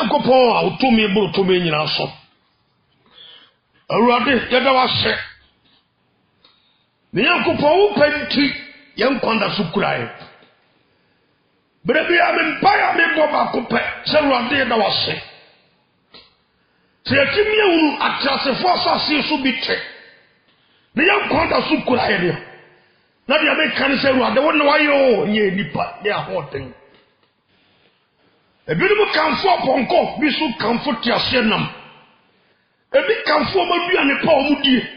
Yankopon automi bro to me nyina so awurade yeda wahye ne Yankopon wo panti yankwanda so kurae brebi amempaya me boba kope se awurade yeda wahye se yatimi ewuru atrasefo asase so bitre ne yankwanda so kurae ne na dia be kan se awurade wona wayo nye nipa ne ahoten ebinom kanfo ponko bi so kanfo tiase nam ebi kanfo maduane pa omudie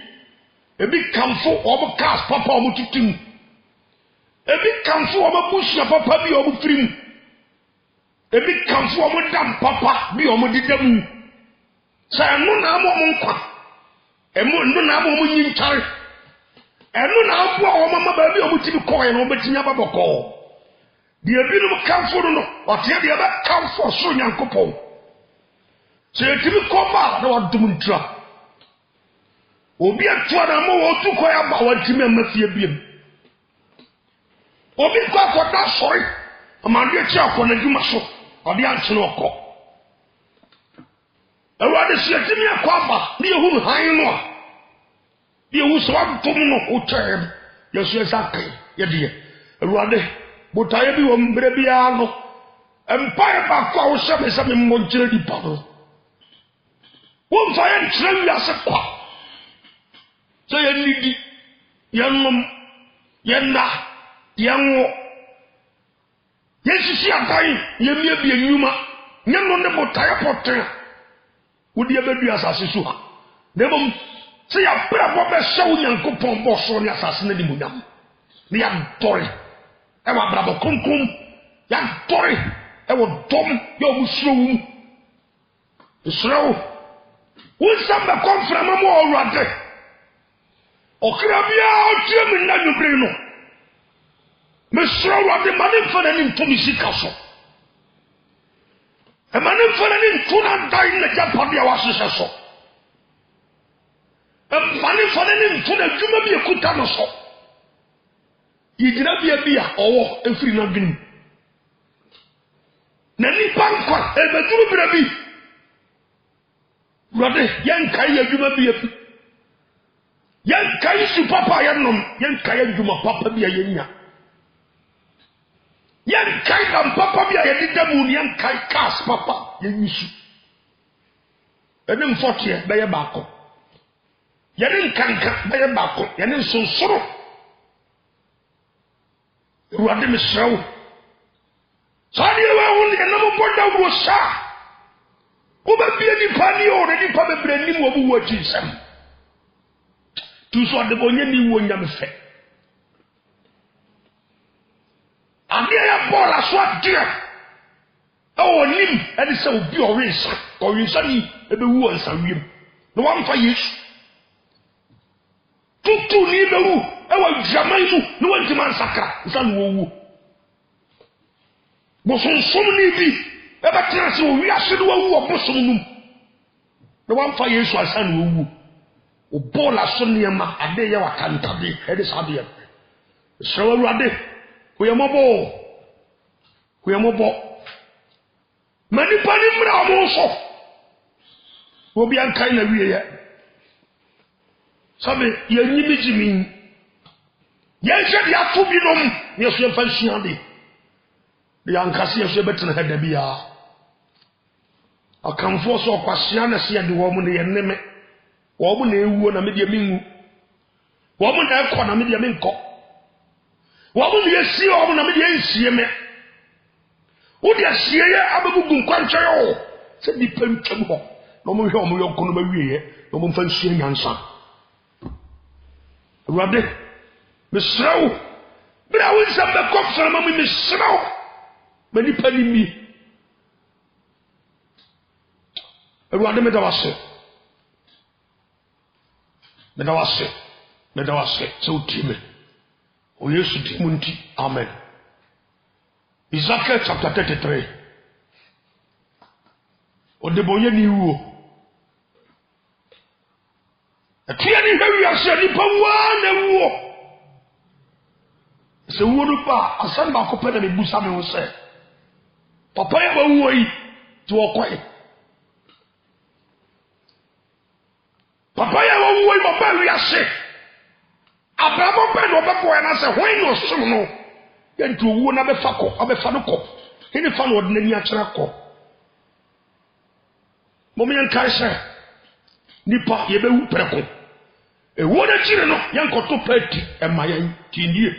ebi kanfo obo cars papa omututim ebi kanfo obo busia papa bi omufirim ebi kanfo omudam papa bi omudidam sa enu na amo nkwa enu na amo munyinkare enu na abo omama ba bi omutimi koye no obetinya baboko di ebinom kanfo no ote de ba kanfo so Nyankopon se etimi koba na wadum ntra obi atwa na mo wotu koya ba watimi amafie biem obi kwa koda sori amande chi akona dwuma so ode anchene okọ awade se etimi akwaba ni ehunu han no a di ewu so wadum no otem yesu esakai ye de awade botaye bi wo mbre bia no empire ba kwa wo hye se me monjire di pa no wo fa ye ntre wi ase kwa so ye nidi yanum yenda yanwo yesisi atai ye mie bi enyuma nyano ne botaye potre wodi abedu asase so ha demom se ya bra bo be hye wo Nyankopon bo so ne asase ne dimunyam ne ya dore ewa brabo kunkum ya dore ewo dom yo musrowu isrowu wonsamba konframa mo owrade okrabia otiemi na nyubre no mesrowu ade mane fana ni ntomi sikaso e mane fana ni ntuna dai na japadia wasese so e mane fana ni ntuna dwuma bi ekuta no so yigina bia owo efiri na dwum na nipa nkwa ebeduru brabi rode yankai adwuma bia yankai su papa yanom yankai adwuma papa bia yenya yankai dam papa bia yedidamu ni yankai cars papa yenyisu enem fortie beye baako yenen kanka beye baako yenen sonsoro ruade misrawo sadi wa won de namo boda wo sa wo ba bia ni pani o de ni pa bebre ni mo bu wo jinsam tu so de bonye ni wo nyam fe amia ya bola so dia o nim edi se obi o winsa ni ebe wu onsa wiem no wan fa yesu tutu ni be wu ewa jaman mu no wanti man sakra nsan wo wu bosonsom ni bi eba tira se wo wi ase do wu obosom num no wan fa yesu asan wo wu o bola so niema ade ye wakantabe ede sabe so awurade kuyemobo mani pani mra mo so obi an kai na wiye ya sabe ye nyimi jimi ye je dia fu bi nom ye so fa suade de yankase ye so betena hada bia akamfo so kwasea na se de wo mu ne ye neme wo mu na ewuo na me de mingu wo mu na ekọ na me de minko wo mu ye si wo mu na me de ensie me wo de asie ye abegugu nkwanche yo se di pantwam ho no mo hwe o mo yonko no ba wiye no mo fa nsie nyansa ruade misrawo bra wo nsamba kofra ma mi misrawo mani pani mi ruade me da wase so time o yesu timunti amen. Ezekiel chapter 33 o de boye ni wo atia ni hawi ase ni pa wa na wo se wo no pa asan ba ko pe na me busa me wo se papa ya ba wo yi ti wo kwai papa ya wo wo papa wi ase abramo pe no be ko na se when no som no ye ntu wo na be fa ko abefa no ko ene fa no ordinary a kira ko mo me yan kai se nipa ye be wu preko e wo na chire no yan ko to pati e ma yan tinie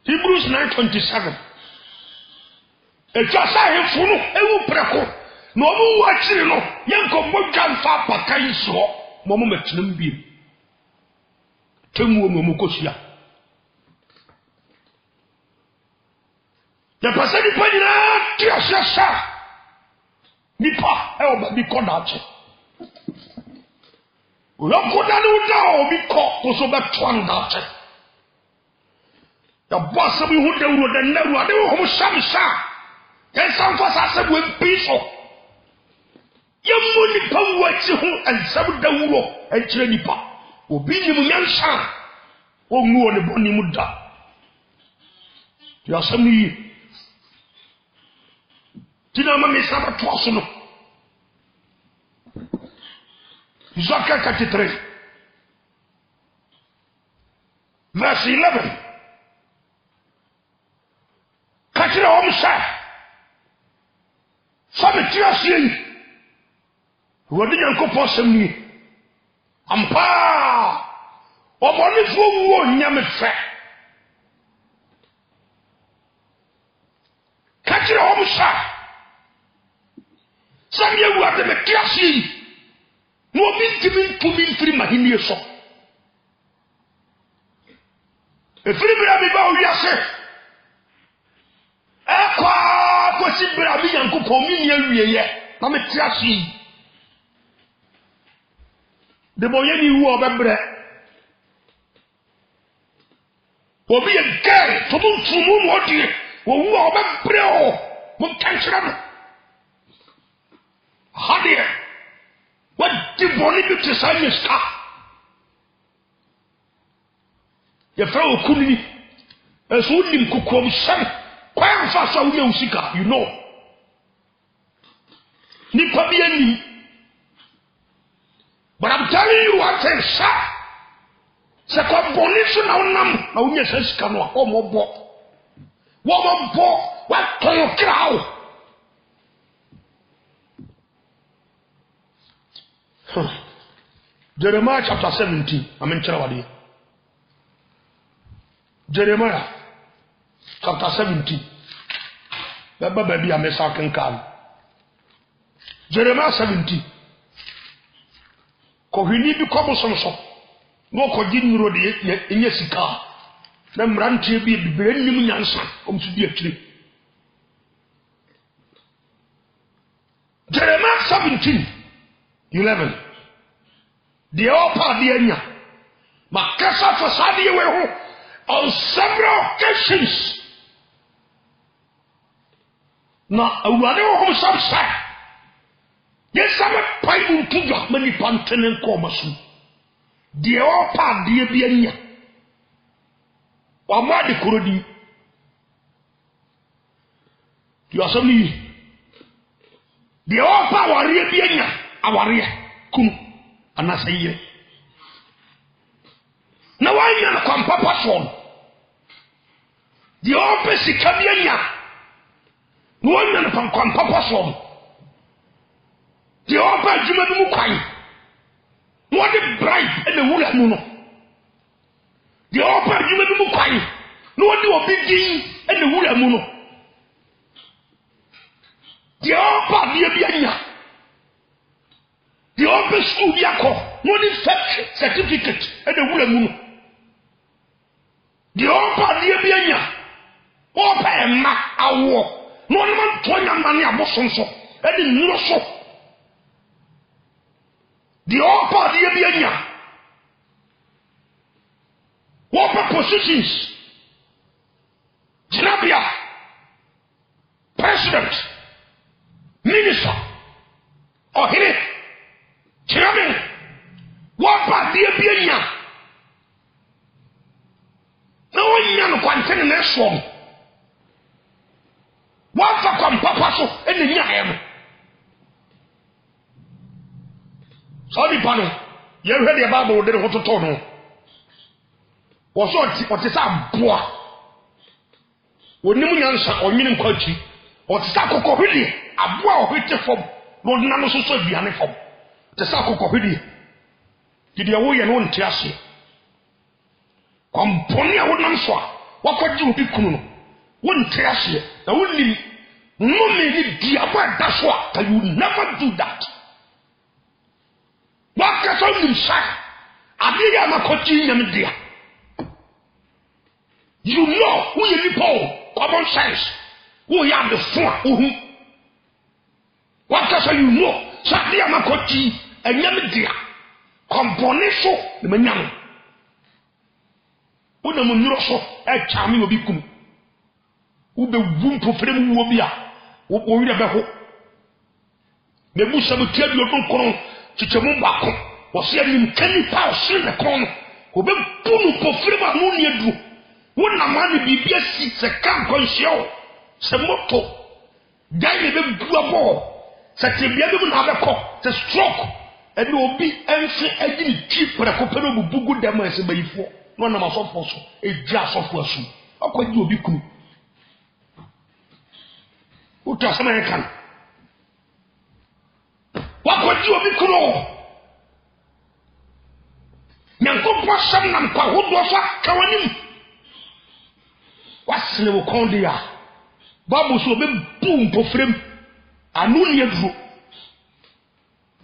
Hebrews 9:27 e jasa he funu e wu preko no mo wa chire no yan ko mo dwan fa paka yi so mo mo metinam bi temu mo ko sia ya pasa ni pa dina ti asasa nipa e oba bi ko dache o yo ko da no da o bi ko so be twan dache ya bossa bi hu de wuro de na ru ade wo mo shamsa ya san fa sa se bu bi so ya mo ni pa wo ti hu an sabu da wuro en kire nipa obi ni mu nyansa o mu ne boni mu da ya sami tina ma me saba to so no Zaka 43 verse 11 katira o musa sabe tira sie wodi Yankopon semni ampa oboni fo wo nyame fe katira o musa sabe ye wa de me kiasi no bi timin tumi firi mahini so e firi bra bi ba o wiase e kwa ko si bra bi Yankopon mi ni awieye na me kiasi de boye ni wu obebre obi ye gay to dun tumu mo di wo wu obebre o mo kanchira no hadie what the body be to say mister ye fra okunni eso nim kokom sam kwan fa so wo usika you know ni pa bi ani. But I'm telling you what thing, sir. Se kwa bonisu na unam na unye sesika no o mo bo. Wo mo bo wa toyo krao. Jeremiah chapter 17. Amen chawadi. Jeremiah chapter 17. Baba baby amesa kenkan. Jeremiah 17. Ko hini bi ko bosonso no ko jinuro de enye sika na mrante bi bibere nim nyansa omsu bi akire Jeremiah 17:11 the opa de anya makasa fasade we ho on several occasions na awade ho samsa yes, I'm a pipe to your many pantene comasu. The opa dear Biania. Or Madi Kurudi. You are some the opa warrior Biania, a warrior, cum, and I say, now I am a compapa son. The opa Sicabiania. No one upon compapa son. The opa juma bi mu kwan no de bribe and the wula mu no the opa juma bi mu kwan no de obi din and the wula mu no the opa de bi anya the opa school bi akọ no de fake certificate and the wula mu no the opa de bi anya opa emma awo no man tonya mane abosonso and the nuro so the upper the Bianya. What positions? Zinabia, President, Minister, or Hit, Chairman, what part the Bianya? No one can contain the next one. What for Papa and the Yam? nipa no ye hwe de Bible de ho toto no wo so oti sa boa onim nyansa onwene nkwachi oti sa kokohwede aboa ohwete fom no na no so so aduane fom te sa kokohwede dide wo ye no nte ase komponi a wonam so a wakwaji obi kunu no wonte ase na wonim no me ni diaba da so a you never do that waka so nim sa abiya makoti nyam dia you know who you people common sense who you have the phone waka so you know sa abiya makoti nyam dia komponi so me nyam wona mo nyuro so e chame obi kum wo be wum pofrem wo bi a wo wi be ho me bu sabu tia bi odon kono chichemu bako wo se anim kani pa so ne kono wo be punu pofrem a no ne adu wona ma ne bibia si se kan konhio se moto dai ne be bu abo se tebia be na be ko se stroke e no obi ense agini twi preko pe no bubugu dem ase bayifo no na masofo so eji asofo asu akwaji obi kunu uta sama kan wakwaji obi kunu nyanko posam nam kwa hodo fa kawanim wasne wo kondia babu so be bum pofrem anu ne aduro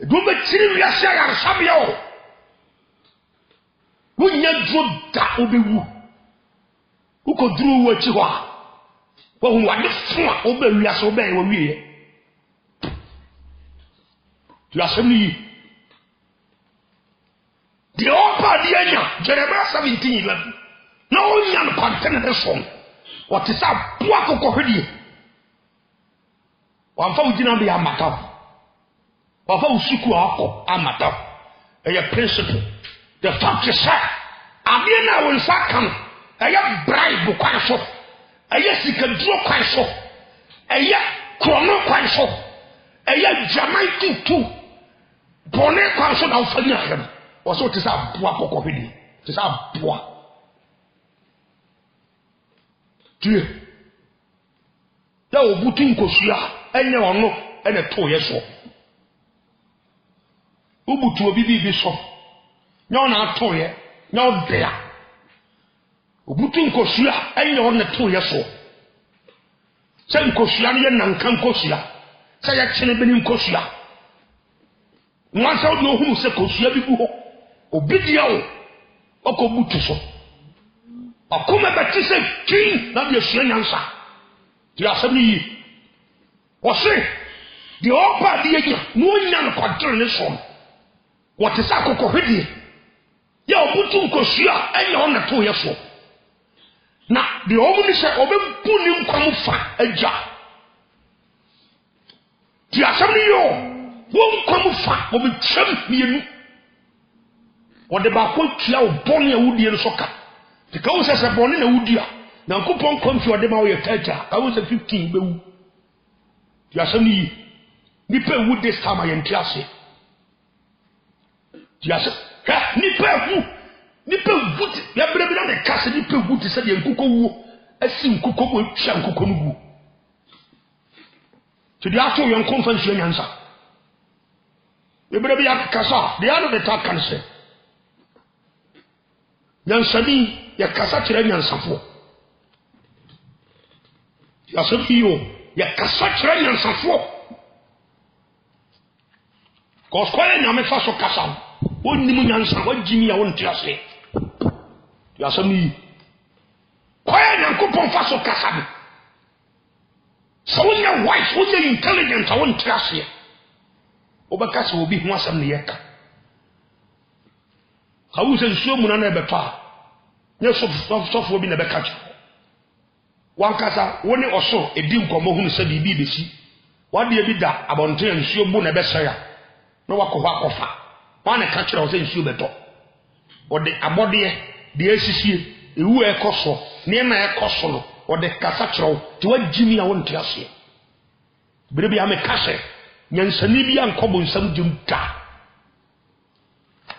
do be tiri wiase ya sabia o wonya dro da obewu uko dro wo achi ho a wo hu wade fo a obewu aso obe wo wiye tu asemi di opa di anya Jeremiah 17:11 na onya no pantene de so what is a boa kokohwedi wamfa ugina be amata wamfa usuku akọ amata eye principle the fact is that abia na won sakam eye bribe kwan so eye sikaduro kwan so eye krono kwan so eye jamaitu tu bone kwan so na ufanya hem oso tisa boa kokohwedi tisa boa tie ya obutu nkosua enye ono ene to ye so obutu obi bi so nyo na atoye nyo dea obutu nkosua enye ono to ye so se nkosua ne nankan nkosua se ya chene beni nkosua nwansa odi ohunu se nkosua bi bu ho obi dia o okobutu so akoma batise kin na de sua nyansa ti asemi wo se de opa de nya no nya no kwadre ne so what is akokohwedi ya obutu nkosua enye ona to ye so na de omu ni se obebu ni nkwam fa agya ti asemi yo wo nkwam fa obetwam mienu wode ba ko tua obone awudie no soka ti ka wo se bone na wudia na nkopon komfi wode ma wo ye taja ka wo se 15 bewu ti asemi ni pe wude sama ye ntiase Yes, ni pe vuti ya brebi na de kase ni pe vuti se de nkuko wu asi nkuko bo twa nkuko no gu to de ato yon conference yo nyansa e brebi ya kasa de ano de ta kanse nyansa ni ya kasa kire nyansafo ya so biyo ya kasa kire nyansafo ko ko ya nyame fa so kasa wonni mu nyansa wajimi ya won tiase ya sami kwaya nyankopon fa so kasabe so wonya wise wonya intelligent a won tiase obakase obi hu asam ne yeka kawu se nsuo mu na na ebefa nye sofo obi na beka chi wankasa woni oso edi nkomo hu se bibi besi wade ebi da abonten nsuo bu na ebesaya na wakọ akofa wana ka kira ose nsuo beto ode abode de asisie ewu ekoso ne na ekoso no ode kasa kira ti wagimi ya won tiase bere bi ame kase nyansani bi ankobo nsam jumta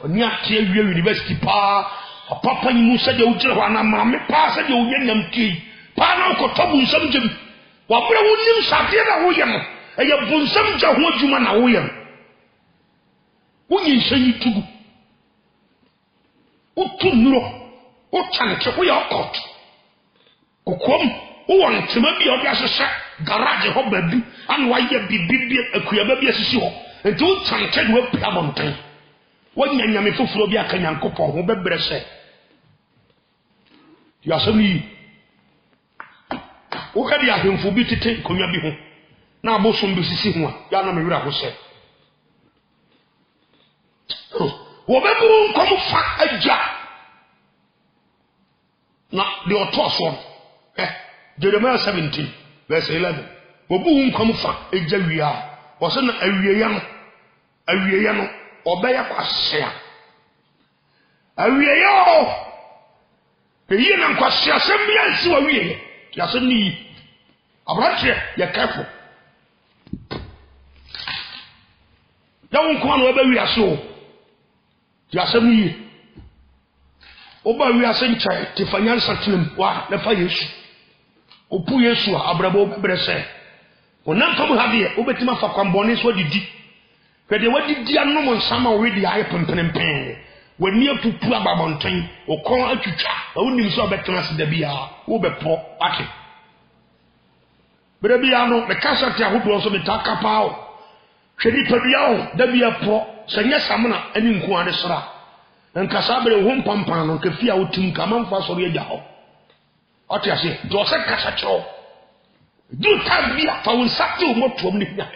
oni ate awie university pa papa ni mu sɛ de wogire hɔ na maame pa sɛ de wonya nyamtie pa na ko bu nsam gyem wa bra wonim sade na woyɛ no ɛyɛ bunsam gya ho adwuma na woyɛ no wonyi nhyɛyi tugu wotu nnuro wotanke woyɛ ɔkɔt kokom wowɔ ntema bi a ɔde ahyehyɛ garage hɔ baabi ana wayɛ bibi akuyaba bi asisi hɔ nti wotanke de wapia bɔnten wonya nyame foforo bi aka nyankopɔn ho bɛbrɛ sɛ yasɛm yi woka de ahemfo bi tete konwa bi ho na abosom bi sisi ho a ya na mewura ho sɛ wɔbɛbu nkɔm fa agya na de ɔtɔ so Jeremiah 17 verse 11 wɔbu nkɔm fa agya wia wɔsɛ na awieya no ɔbɛyɛ kwasea awieya o eyi na kwasea sɛm bi ansi wɔ wie yasɛm ni abrante yɛ kafo yawo nkɔm na wɔbɛ wia so yasɛm ni oba wia sɛ nkyɛ tifanya nsatenem wa na fa Yesu opu Yesu a abrabo bɛbrɛ sɛ onam fam ha de obetima fa kwambɔne so didi kede wadidi anom nsama wo de ayɛ pempenempen wani apupu ababɔnten okɔn atwitwa wonim so obetena se da bia wo bɛpɔ ate bere bia no me kasa te ahodo so metaka paawo hwedi padua wo da bia pɔ sanya samna ani nko ade sra nkasa bere ho mpampan no kafi a wotum kamanfa so re agya hɔ ate ase do se kasa kyerɛ du ta bia fa wo nsate wo motom ne hia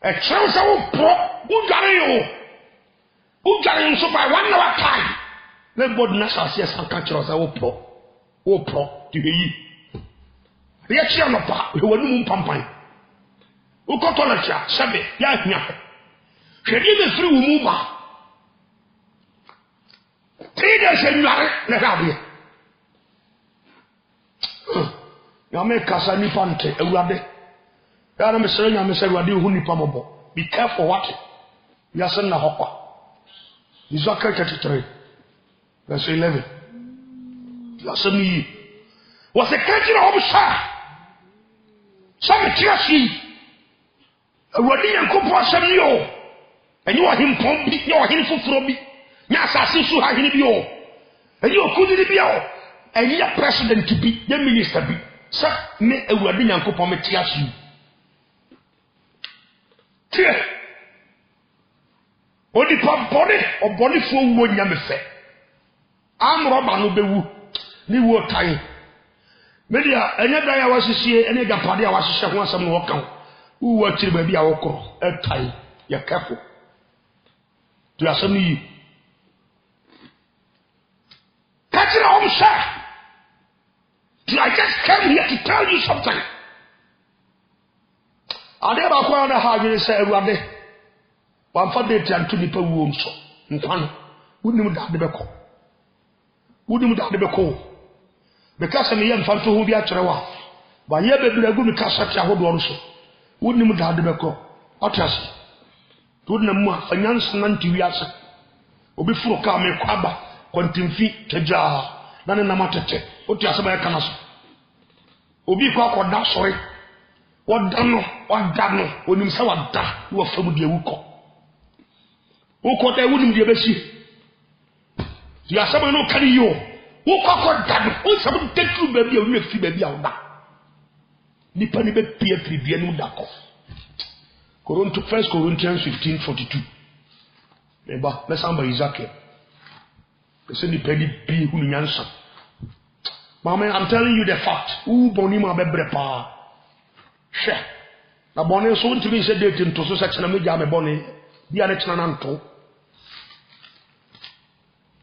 ɛkyerɛw sɛ wopɔ wodware nso by 1 hour time na bɔde na sase ɛsa ka kyerɛw sɛ wopɔ de hɛyi yɛkyerɛ no pa hɛw'anom mpampan wokɔtɔ no kyea sɛbe yɛahia hwɛdeɛ bɛfiri wo mu ba 3 days anware na hwɛ adeɛ nyame kasa nipa nte awurade ya na mesere nyame sɛ awurade hu nipa mɔbɔ be careful what yasɛn na hɔkwa Ezekiel 33 verse 11 yasɛn yi wɔsɛ kagyina hɔ bsa sɛ mekyerɛ si awurade nyankopɔn asɛm ni o ɛnyɛ ɔhempɔn bi nyɛ ɔhene foforo bi nyɛ asase so hahene bi o ɛnyɛ okudiri bi o ɛnyɛ president bi nyɛ minister bi sɛ me awurade nyankopɔn mekyerɛ si tie onipa bɔne ɔbɔnefoɔ wuo nyame fɛ amrɔba no bɛwu ne wuo tan media ɛnyɛ dan a wahyehyɛ ɛne agapade a wahyehyɛ ho asɛm no wɔka wo wuo akyiri baabi a wɔkorɔ ɛtae yɛ kɛfo to asɛm no yi ka kyerɛ wɔm sɛ I just came here to tell you something. Ade ba kwa na ha dwere sɛ awurade wamfa date anto nipa wuo nso nkwa no wonim da de bɛkɔ because me yɛ mfa to ho bi akyerɛ wa ba yɛ bebere agu me kasa tia ho do no so wonim da de bɛkɔ ɔtase to na mu a fanyansa na ntiwi ase obi furo ka me kwaba kwantimfi tagya na ne namatete otiase ba yɛ kana so obi kwa koda sori wada no onim sɛ wada wo fam de wukɔ wokɔ da wonim de bɛsi di asɛm no kari yo wokɔ koda no wonsɛm tetru baabi a wo fi baabi a woda nipa ne bɛ pia pribia no da kɔ 1 Corinthians 15:42 eba mesamba Ezekiel ese nipa ni bi hu nyansa. Mama, I'm telling you the fact. Who boni ma bebre pa. She. Na boni so ntimi se date nto so section me ja me boni. Bia ne tena nanto.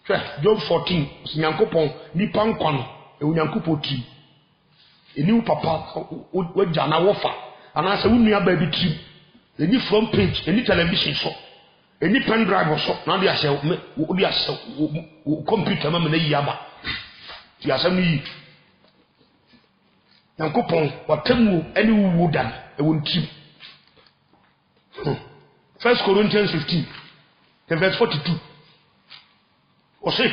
She, Job 14. Nyankopon nipa nkwa no. E Nyankopon tri. Eni papa wo ja na wo fa. Ana se wo nua ba bi tri. Eni front page, eni television so. Eni pen drive so. Na dia se wo dia se computer ma me na yi aba. Ti asem ni Nyankopon watamu ani wuwu dan e wontim 1 Corinthians 15 verse 42 o se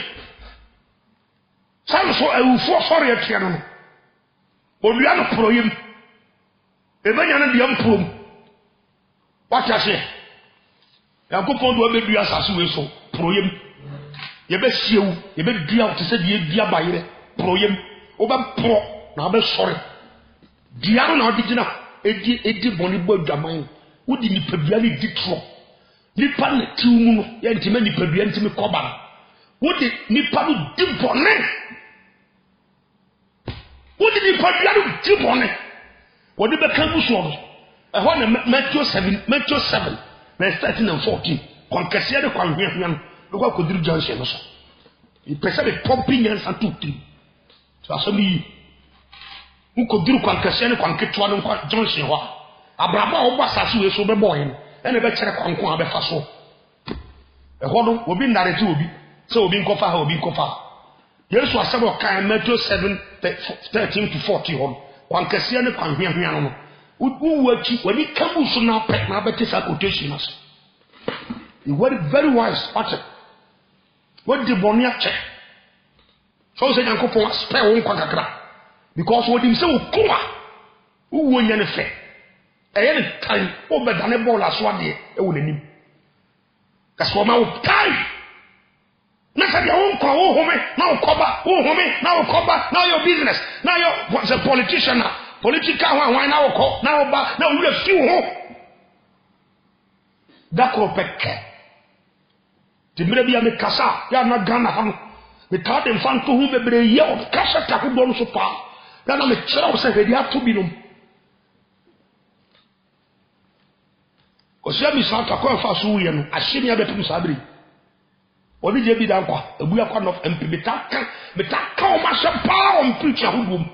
san so awufo sori atia no odua no proyem ebanya no de amprom wacha se yakopon do obedua asase we so proyem ye be siewu ye be dua o te se de dua bayire proyem oba pro na oba sori dia na odigina edi boni bo adwaman wodi ni padua ni ditro nipa na tiumu no ye ntime ni padua ntime koba wodi nipa no di bone wodi ni padua no di bone wodi be kan buso no ho na Matthew 7 verse 13 and 14 konkese de kwanhwehwe no lokwa kodiri junction no so ipese be pumping yansa tutu so asemi ukodiri kwankese ne kwanketwa no kwa junction ho abraba wo basase we so be boy no ene be kire kwankon abefa so ho no obi narete obi so obi nkofa ha obi nkofa Yesu asebo kan Matthew 7:13 to 40 ho kwankese ne kwanhwehwe no uwachi wani kabu so na pet na beti sa quotation as you were very wise watch it what the bonia check so say yankopon spare won kwakakra because what him say okuma uwo nya ne fe eye ne time obedane ball aso ade e wo nanim kaso ma wo kai na sabi won kwa wo home na ukoba wo home na ukoba na your business na your the politician political one na woko na oba na wure fi ho dakro peke timbre bia me kasa ya na Ghana ha no me ka de mfanto hu bebre ye o kasa ta ko don so pa ya na me kira o se hedi ato bi no o se mi sa ta ko fa so ye no ahimi abetum sabri oni je bi da kwa ebu akwa no mp metaka o ma se pa o preacher hudum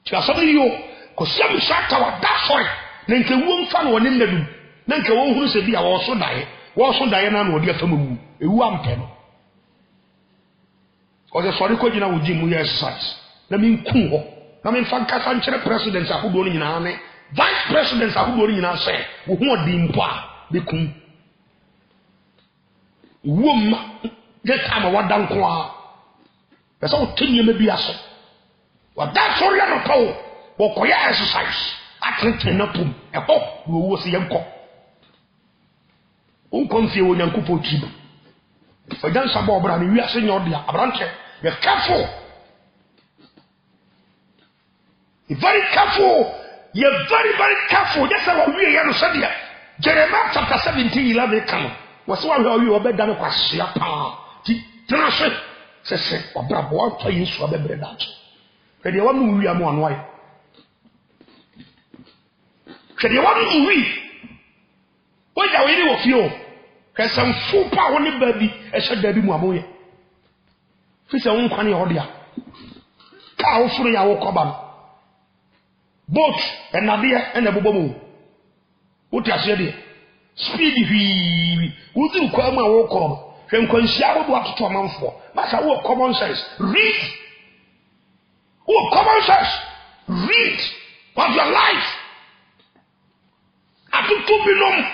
Tiasabri yo ko sem shata wa dasoi nenke wo mfa no ne nnadum nenke wo huru se bia wo so dae na no de afamawu ewu ampe no ko je sori ko gina wo ji mu exercise na min kun ho na min fan kasa nkyere president ahodo no nyina ne vice president ahodo no nyina se wo hu odimpo a be kun wo ma de tama wadan ko a pesa o tenye me bia so that's all you know. What can you exercise? I can't turn up him. A hope you will see him come. Who comes here when you go for cheap? For dance about Brani, we are saying your dear Abranche. You're careful. You're very careful. You're very, very careful. That's how we are said here. Jeremiah chapter 17:11 come. What's why you are better than a quasiapa? Transfer. Say, Obrabo, try you to have a bread out. Kede wanu wi amu anwai kede wanu wi oja we ni wo fi o kesam fu pa woni babi e se dabi mu amoye fi se won kwane ho dia ka wo furu ya wo koba no boat enade ene bobomu wuti ase de speed hwi wuti kwa mu awo koro hwe nkwanhia wo do atoto amanfo masa wo common sense read. Oh, common sense. Read of your life. Atutu binom.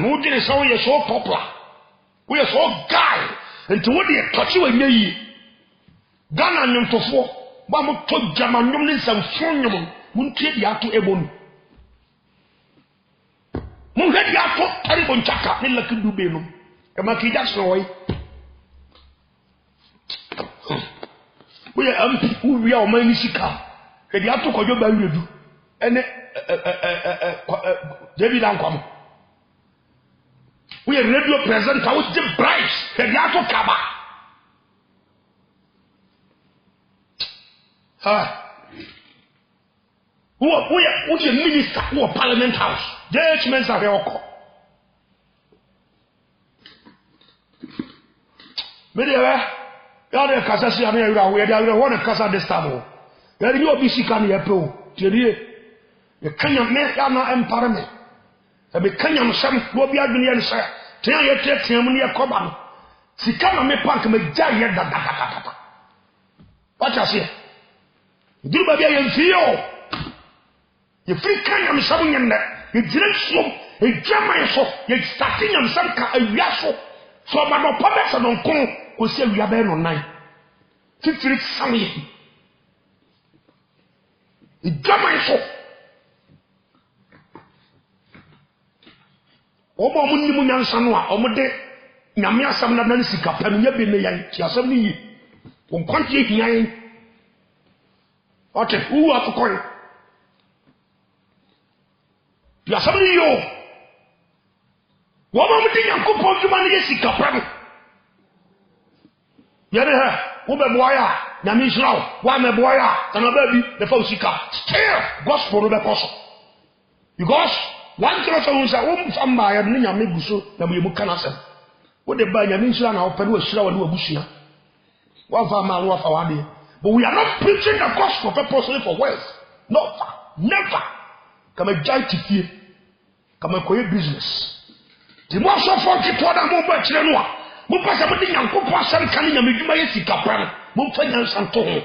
Who did so we are so popular. We are so guy. And to what they touch you and me. Ghana nyum to fo. Ba mo to jama nyum ni sam fon nyum. Mun tie dia to ebon. Mun he dia to tari bon chaka ni lakindu be no. E ma ki just no way. We are who we are many sika. Kedi ato kojo ba wiredu. Ene David Ankwam. We are radio presenter with the price. Kedi ato kaba. We are minister, who are parliament house. JH Mensa Heoko. Media ya kasa si ame yura we ya wona kasa de stable ya ni obi sika na yepo tirie ye kanya me ya na empare me e be kanya no sam no obi adwene ye nsa tia ye tia mu ne yakoba no sika na me park me ja ye da what you say duru ba bia ye mfio ye free kanya me sam nyenne ye direction e German so ye starting am some ka awia so so ma no pa so no kon ko se awia be no nan titiri sawe e German so omo mu ni mu nyansa no a omo de nyame asam na nan sika pa no nya be ne yan ti asam ni yi won kwantie hian ote wu afukoi ti asam ni yo wo mo de Yankopon djuma ne sika pa no yere ha wo be boya nyame israel wa me boya kana ba bi de fa sika still gospel no be koso because one thing so we say famba ya ne nyame guso na mo yemu kana asem wo de ba nyame israel na open wo shira wo ne wabusua wa fa ma wa fa wa de. But we are not preaching the gospel purposely for wealth. No, never. Come a giant here. Come a quiet business. The more so for the tour than more much than one. More possibly young people some coming and make my sick upon. More finance and tone.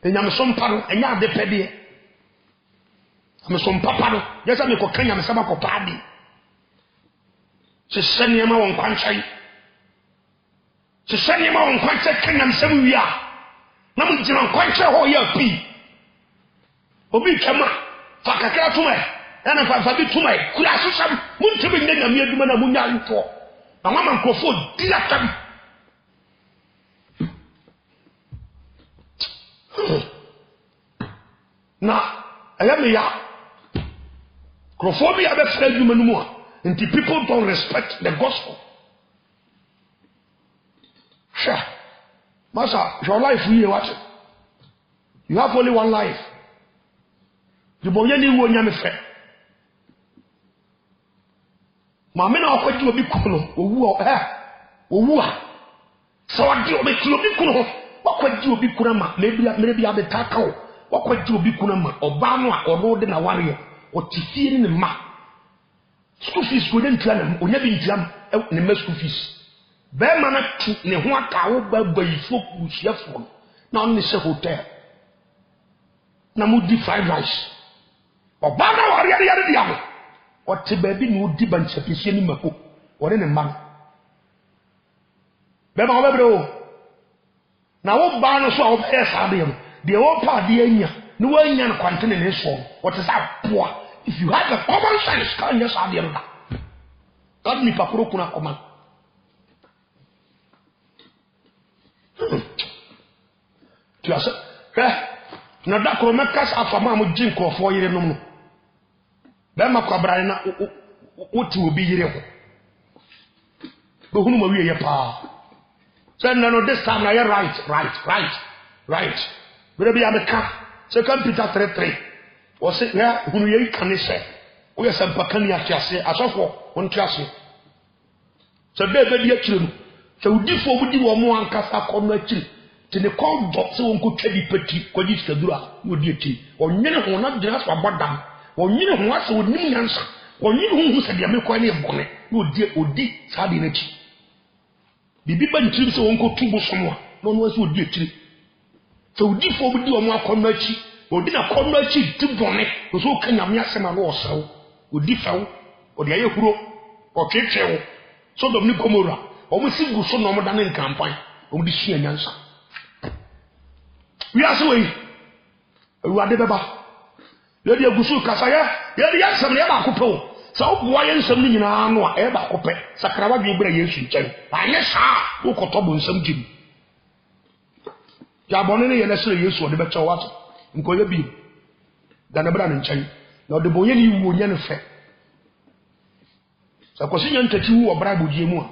And I'm some paro and ya de pedi. I'm some papa. Yes, I'm a cocaine and some party. She send him on country. Se sanye ma on kwanche kanyam sem wi a na mo jina kwanche ho ya pi obi twama fa kakra tuma na fa bi tuma kura asosam mo ntebe nya nyame aduma na mo nya nto na mama nkofo di atam na ayame ya crofobia be fra aduma no mu a nti people don't respect the gospel. Sure. Master, your life here, what? You have only one life. You boy any one yam fe. Mama na okwadi obi kuno, owu a. So adi obi kuno, okwadi obi kuno ma, maybe abetaka o. Okwadi obi kuno ma, oba no a odo de na ware o tifie ni ma. School fees go den tlan, onya bi ntiam ne ma school fees. Bema na tu ne ho aka wo ba yifo kusiafo na on ne se hotel na mu di fried rice oba na wari yare diamo o te ba bi no di bancha pese ni mako wore ne man bema wo bebre o na wo ba no so a wo be sa de de wo pa de anya ne wo anya no kwantene ne so what is that poor if you have a common sense kan yes sa de no da god ni pakoro kuna command. Tu as na da ko mekas afama mo jin ko fo yire nom no be ma kwabra na oti obi yire ho be hunu ma wiye ye pa say no this time na right be be ameka second Peter 3:3 o se ya hunu ye kan se o ye sampa kan ya tiase asofo on tiase se be di akire no se udifo budi wo mo ankasa ko no akire te ne kon do se won ko twadi pati ko di skadura wo di akire onwene ho na dira so abodam onwene ho ase onim nyansa onwene ho se dia me ko ne bone no odi sadi na chi bibi ba ntiri se won ko tubo somo no no ase odi akire se udifo budi wo mo akono achi odi na kono achi di bone so ka nyame asema no osew odi few odi aye huro o twetwew so dom ni komora omo sigu so no mo da ne campaign omo di hia nyansa wi aso yi ewade beba ye di agusu kasa ye di yansam ne ba kope so oboa ye nsam ni nyina no a e ba kope sakrawa bi bra Yesu nchen anye sa wo kotobo nsam gim ya bone ne ye na sere Yesu ode be chawa to nko ye bi da na bra ne nchen na ode bo ye ni wo nya ne fe sakosi nya ntati wo bra bodie mu a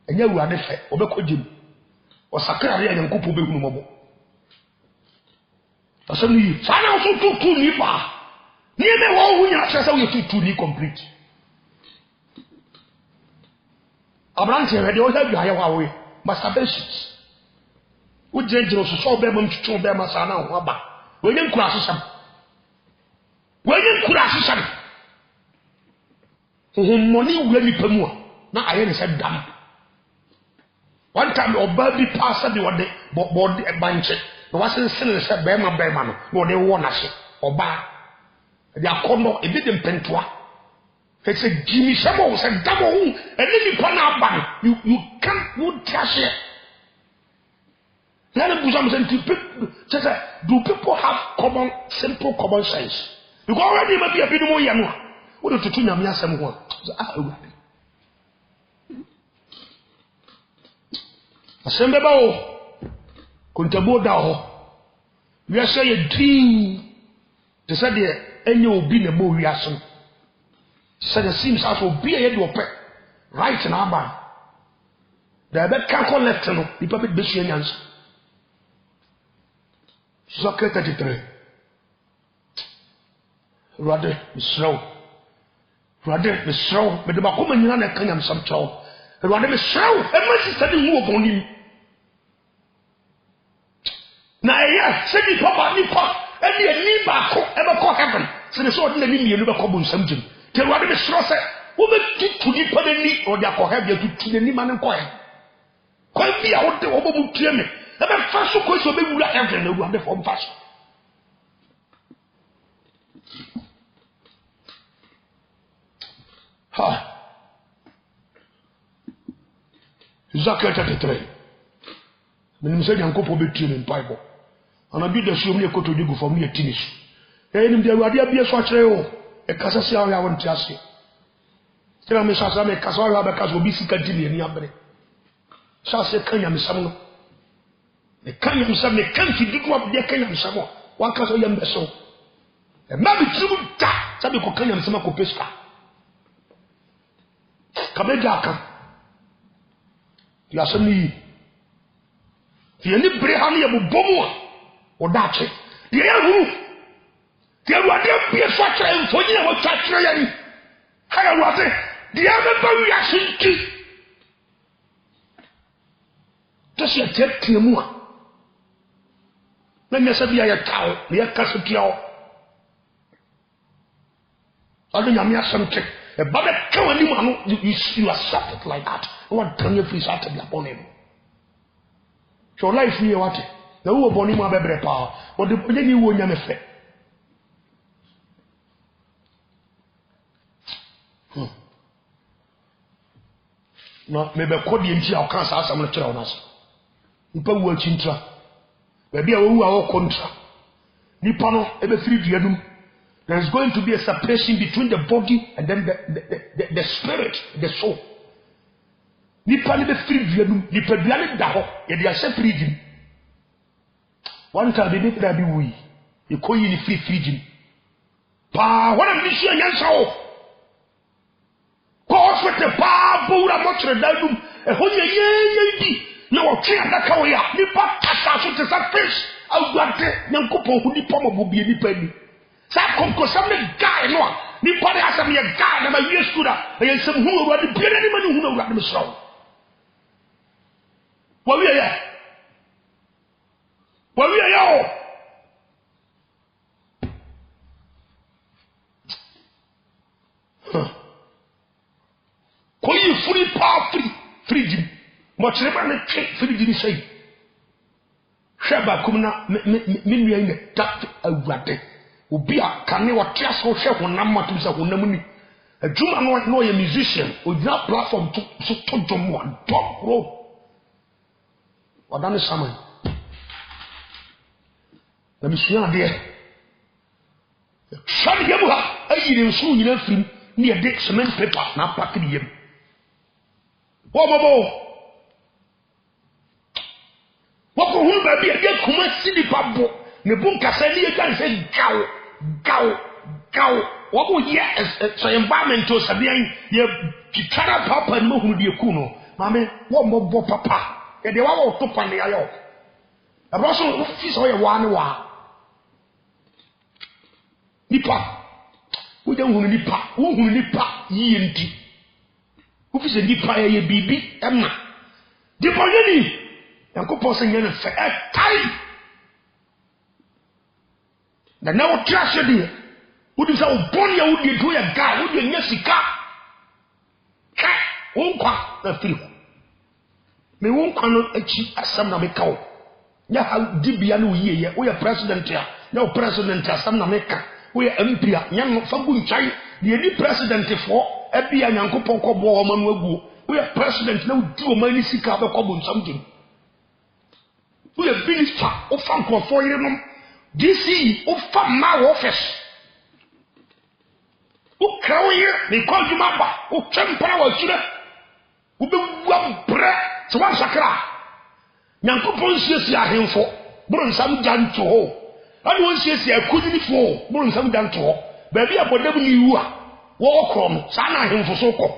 enya wuade fe obekogim osakra ya Nyankopon be hunu mobo asani fana so tutu ni ba ni me wo hu nya sesa wo tutu ni complete abrante he de o ha bia ya wa we masturbation wo jejero so be mam tutu be masa na ho aba wenye nkura asesam money wura ni pamu a na aye ne se dam one time oba bi pastor bi wode body banche no wasen sen se be ma no no de wo na se oba They are kono e be dem pentoa. It's a Jimmy Samo, and double, and then you pan out you can't would trash it. Do people have simple common sense? You go already maybe a bit more young. What if you tune me as someone? Assemble Kuntaboda. We are saying a dream. They said any will be the more reaction. Said it seems as will be a head of right in our band. The bed can't call left no, the puppet Bishanians. Soccer 33. Rather, Miss Row. Rather, Miss Row, but the Bakuman Yana Kanyam some child. Rather, Miss Row, and my sister didn't move on him. Now, yes, said the Papa Nipa, and the Niba ever call heaven. So the sword let me never call Samjin. Tell what Miss Row said, woman did to the Padani or the Kohabia to the Niman and Coin. Quite be out the Obabu Tiame. The first question will be heaven, the one from fast. Ha. Zechariah 33. When say yanko po between in Bible. And I be the show me a koto digu for me a tinish. Enim de wadi abia so akere o. E kasa sia ya won tiase. Tira me sasa me kasa wa be kasa obi sika di ni abere. Sasa kanya me sam no. Me kanya me sam me kan fi digu ab de kanya me sam o. Wa kasa yam be so. E ma bi tribu ta. Sabe ko kanya me sam ko peska. Kabejaka. Ya sami the any brehani abu bomo or dache. The air roof. The other be a structure and for you or touch really. How was it? The other reaction to just your take to more. Let me say, be a cow, the castle cow. I don't know something. But the cow you accept it like that. What can you please out upon him? So life me what? The who upon him a bebre power. Or the penny won't yam effect. No, maybe a cody and I'll can't ask some lecture on us. You put work intra. Maybe a who are contra. Nipano, every 3 years. There is going to be a separation between the body and then the spirit, the soul. Nipa ni be free vienu, nipa duane da ho, ye de ahye free gym. One time they did that be we. E koyi ni free gym. Pa, what am mission yansa o? Ko ofete pa bowra mo kire dadum, e ho ye di. Na wo twe adaka wo ya, nipa kasa so te sa fish. Awuade, nyankopon hu nipa mo bobie nipa ni. Sa konko sam ne guy no a, nipa de asam ye guy na ma wie skura, e yensem hu awuade bi na ni ma ni hu awuade me srawo. What we are ya? What we are ya? Ko yi free power free gym. Mo chere ba na free gym say. Sheba kumna me nua ine dat awurade. Obi a kane wo tia so hwe honam matum se honam ni. Adwuma no ye musician, ogyina platform to dom one top row. Wadane saman. Na misua de. Shadi yabu ha ayire nsu nyina frim ni ye de cement paper na pack di yem. Wo bobo. Wo ko hu ba bi e de kuma sidi pabo. Ne bun kasa ni ye kan se gaw. Wo ko ye so environment to sabian ye kitara papa no hu de ku no. Mame wo mbobo papa. E de wa wo to pan ya yo. Abraso fi so ye wa ne wa. Nipa. Wo je hunu nipa, wo hunu nipa yi enti. Wo fi se nipa ye bibi ema. Nipa ye ni. Yankopon se nye ne fe kai. Na wo trash de. Wo di sa wo bon ya wo di do ya ga, wo di nya sika. Ka, wo kwa na firi. Me won kwano achi asam na meka wo nya ha dibia na oyiye wo ya president ya na president asam na meka we empia nyam fa gu nchai de ni president for ebia nyankopon ko bo o manu agu we president na udi o mani sika be ko bo nsam dum we minister o fa nkrofo yerenom DC o fa ma office o krawe ni ko djuma ba o twempara wa sura o be wa bre so wa sakra nyankopon siesie ahemfo bro nsam janto ho ani won siesie akudini fo bro nsam janto ho ba bia bodam ni wu a wo krom sa na ahemfo so ko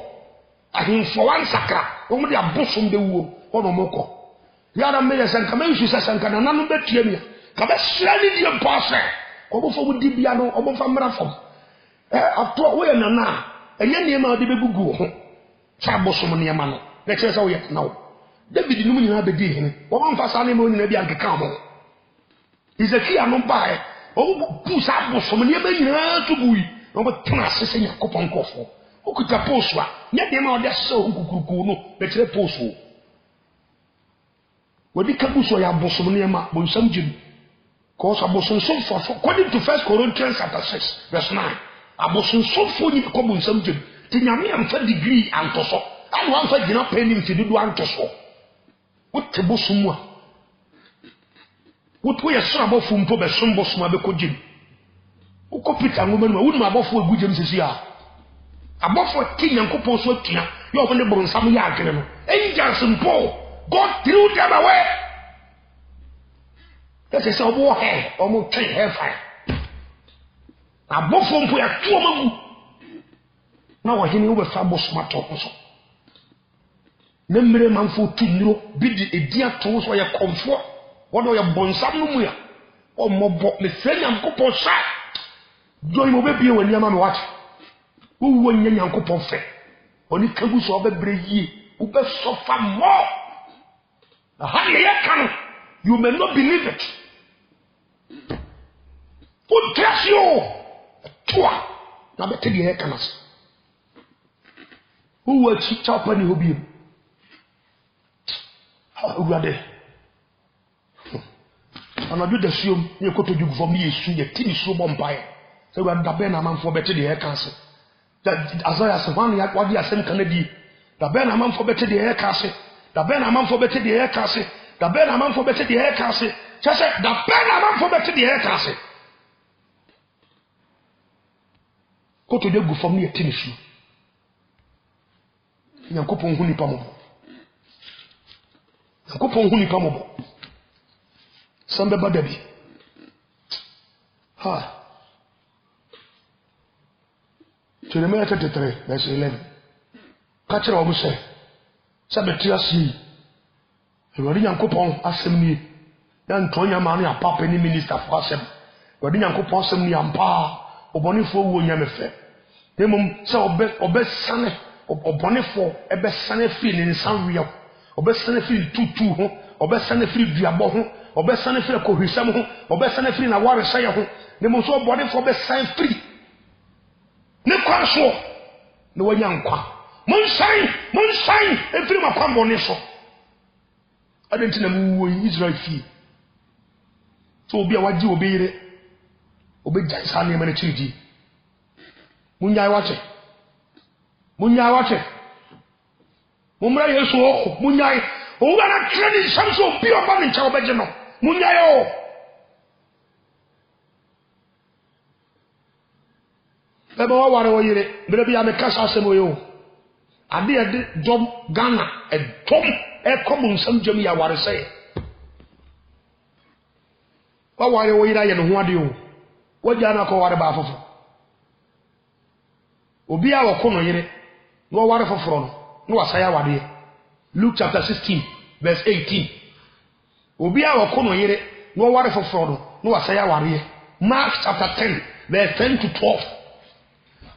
ahemfo wan sakra wo mo de abosom de wu ono moko yara me yesanka me hwisa sanka na nanu betie mi ka be sra ni die pose ko bo fo di bia no obo fa mra fo ato wo ye nana enye niema de begugu ho sa abosom niema no na kire sa wo ye na wo David num nyina be di hene wo man fa sa ne mo nyina bia nkeka mo Ezekiel no bae o bu sa abosom niema nyina to bui no bo tena sese Yakobon kofo o kuta poswa nya de ma o de so nkukuruku no be kire poswo Wadi kabuso ya bosom niema bo nsam jim ko so abosom so for according to 1 Corinthians chapter 6 verse 9 abosom so for ni ko bo nsam jim ti nyame am fa degree antoso anu am fa gina penny mfidudu antoso wote bosom a woto ye so abofo mpo be som bosom abeko jim uko Peter ngoma no wonu abofo agu jim sisi a abofo ti nyankopon so atua yo ho ne bo nsam ya agene no angels mpo God threw them away. That is our hair, almost 10 hair fire. Now, both of them are 2 months. Now, I hear over Fabo Smart also. Nemre man for 2 euro, bid a dear toes where you comfort. What are your bonsam? Or more bought the friend and couple shot. Join over be when your man watch. Who won young couple fair? Only Kabus of a brave who best suffer more. You may not believe it. Who dress you? Toi. Now better the hair canas. Who will cheat up any hobby? Who are they? And I do the film you go to do for me is a teeny slow bumpire. So we are the Ben man for better the hair cancer. That as I as one like what you are saying Kennedy. The Ben man for better the hair cancer. The Ben man for better the hair castle. The Ben man for better the hair castle. Just say the Ben man for better the hair castle. Go to the go for me a tennis shoe. Yankopon huni pamobo. Yankopon huni pamobo. Sambe badabi. Ha. Jeremiah 33 verse 11. Catch it over say. Sabetia si Ewadi Nyankopon asem ni ya ntonya ma no apapa ni minister for asem Ewadi Nyankopon asem ni ampa obonifo wo nyamefe demum se obesane obonifo ebesane fi ni nsanwe obesane fi tutu ho obesane fi duabo ho obesane fi kohwisam ho obesane fi na waresaya ho demum so obonifo obesane fi ne kwaso ne wanyankwa Monshine, every Macambo so. I didn't know Israel fee. So be a wadi obey Sani Manichiji. Munya watch it. Mumra Yesu, Munya, who are training some so be a man in Chalbajano. Munya. Eba wa ware yire, bebi ame kasa asemo yo. Ade job Ghana a tom e common some jemi ya ware say. Wa ware wo yira ye no ho ade o. Wo ja na ko ware ba fofo. Obi a wo ko no yire, no ware foforo no, no wasaya ware. Luke chapter 16 verse 18. Obi a wo ko no yire, no ware foforo no, no wasaya ware. Mark chapter 10 verse 10 to 12.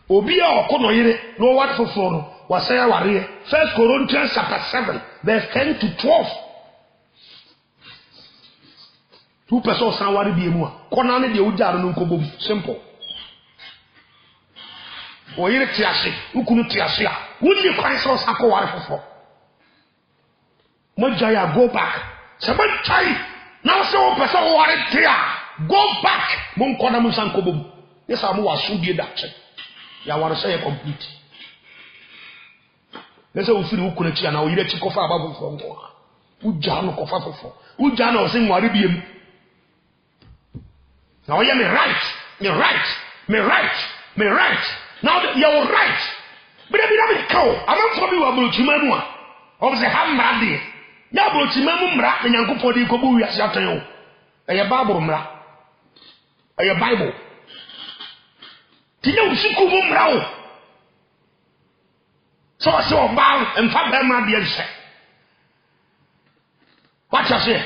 Obi a wo ko no yire, no ware foforo no, wasaya ware. 1 Corinthians chapter 7 verse 10 to 12. 2 persons san ware bi emu a kona ne de ujaro no nkobom simple. O yire tiase ukunu tiase a wonni kwan so sako ware fofo mo jaya go back saban chai na so person ware tia go back mo nkona mo san kobom Yes, I'm more assumed that check. Ya want to say complete. Let's say we feel who connect you now. You let you cover above from who John or cover for who John or sing Waribium. Now I am right. You're right. Me right. Now you're right. But I mean, I'm not for you about Chimamua. Obviously, I'm mad. Ya bro Chimamumra, and Yankupodi Kobu Yasatayo. A Bible. A Bible. Tino Sukumumra. So I saw bow and Fabama the answer. What I say?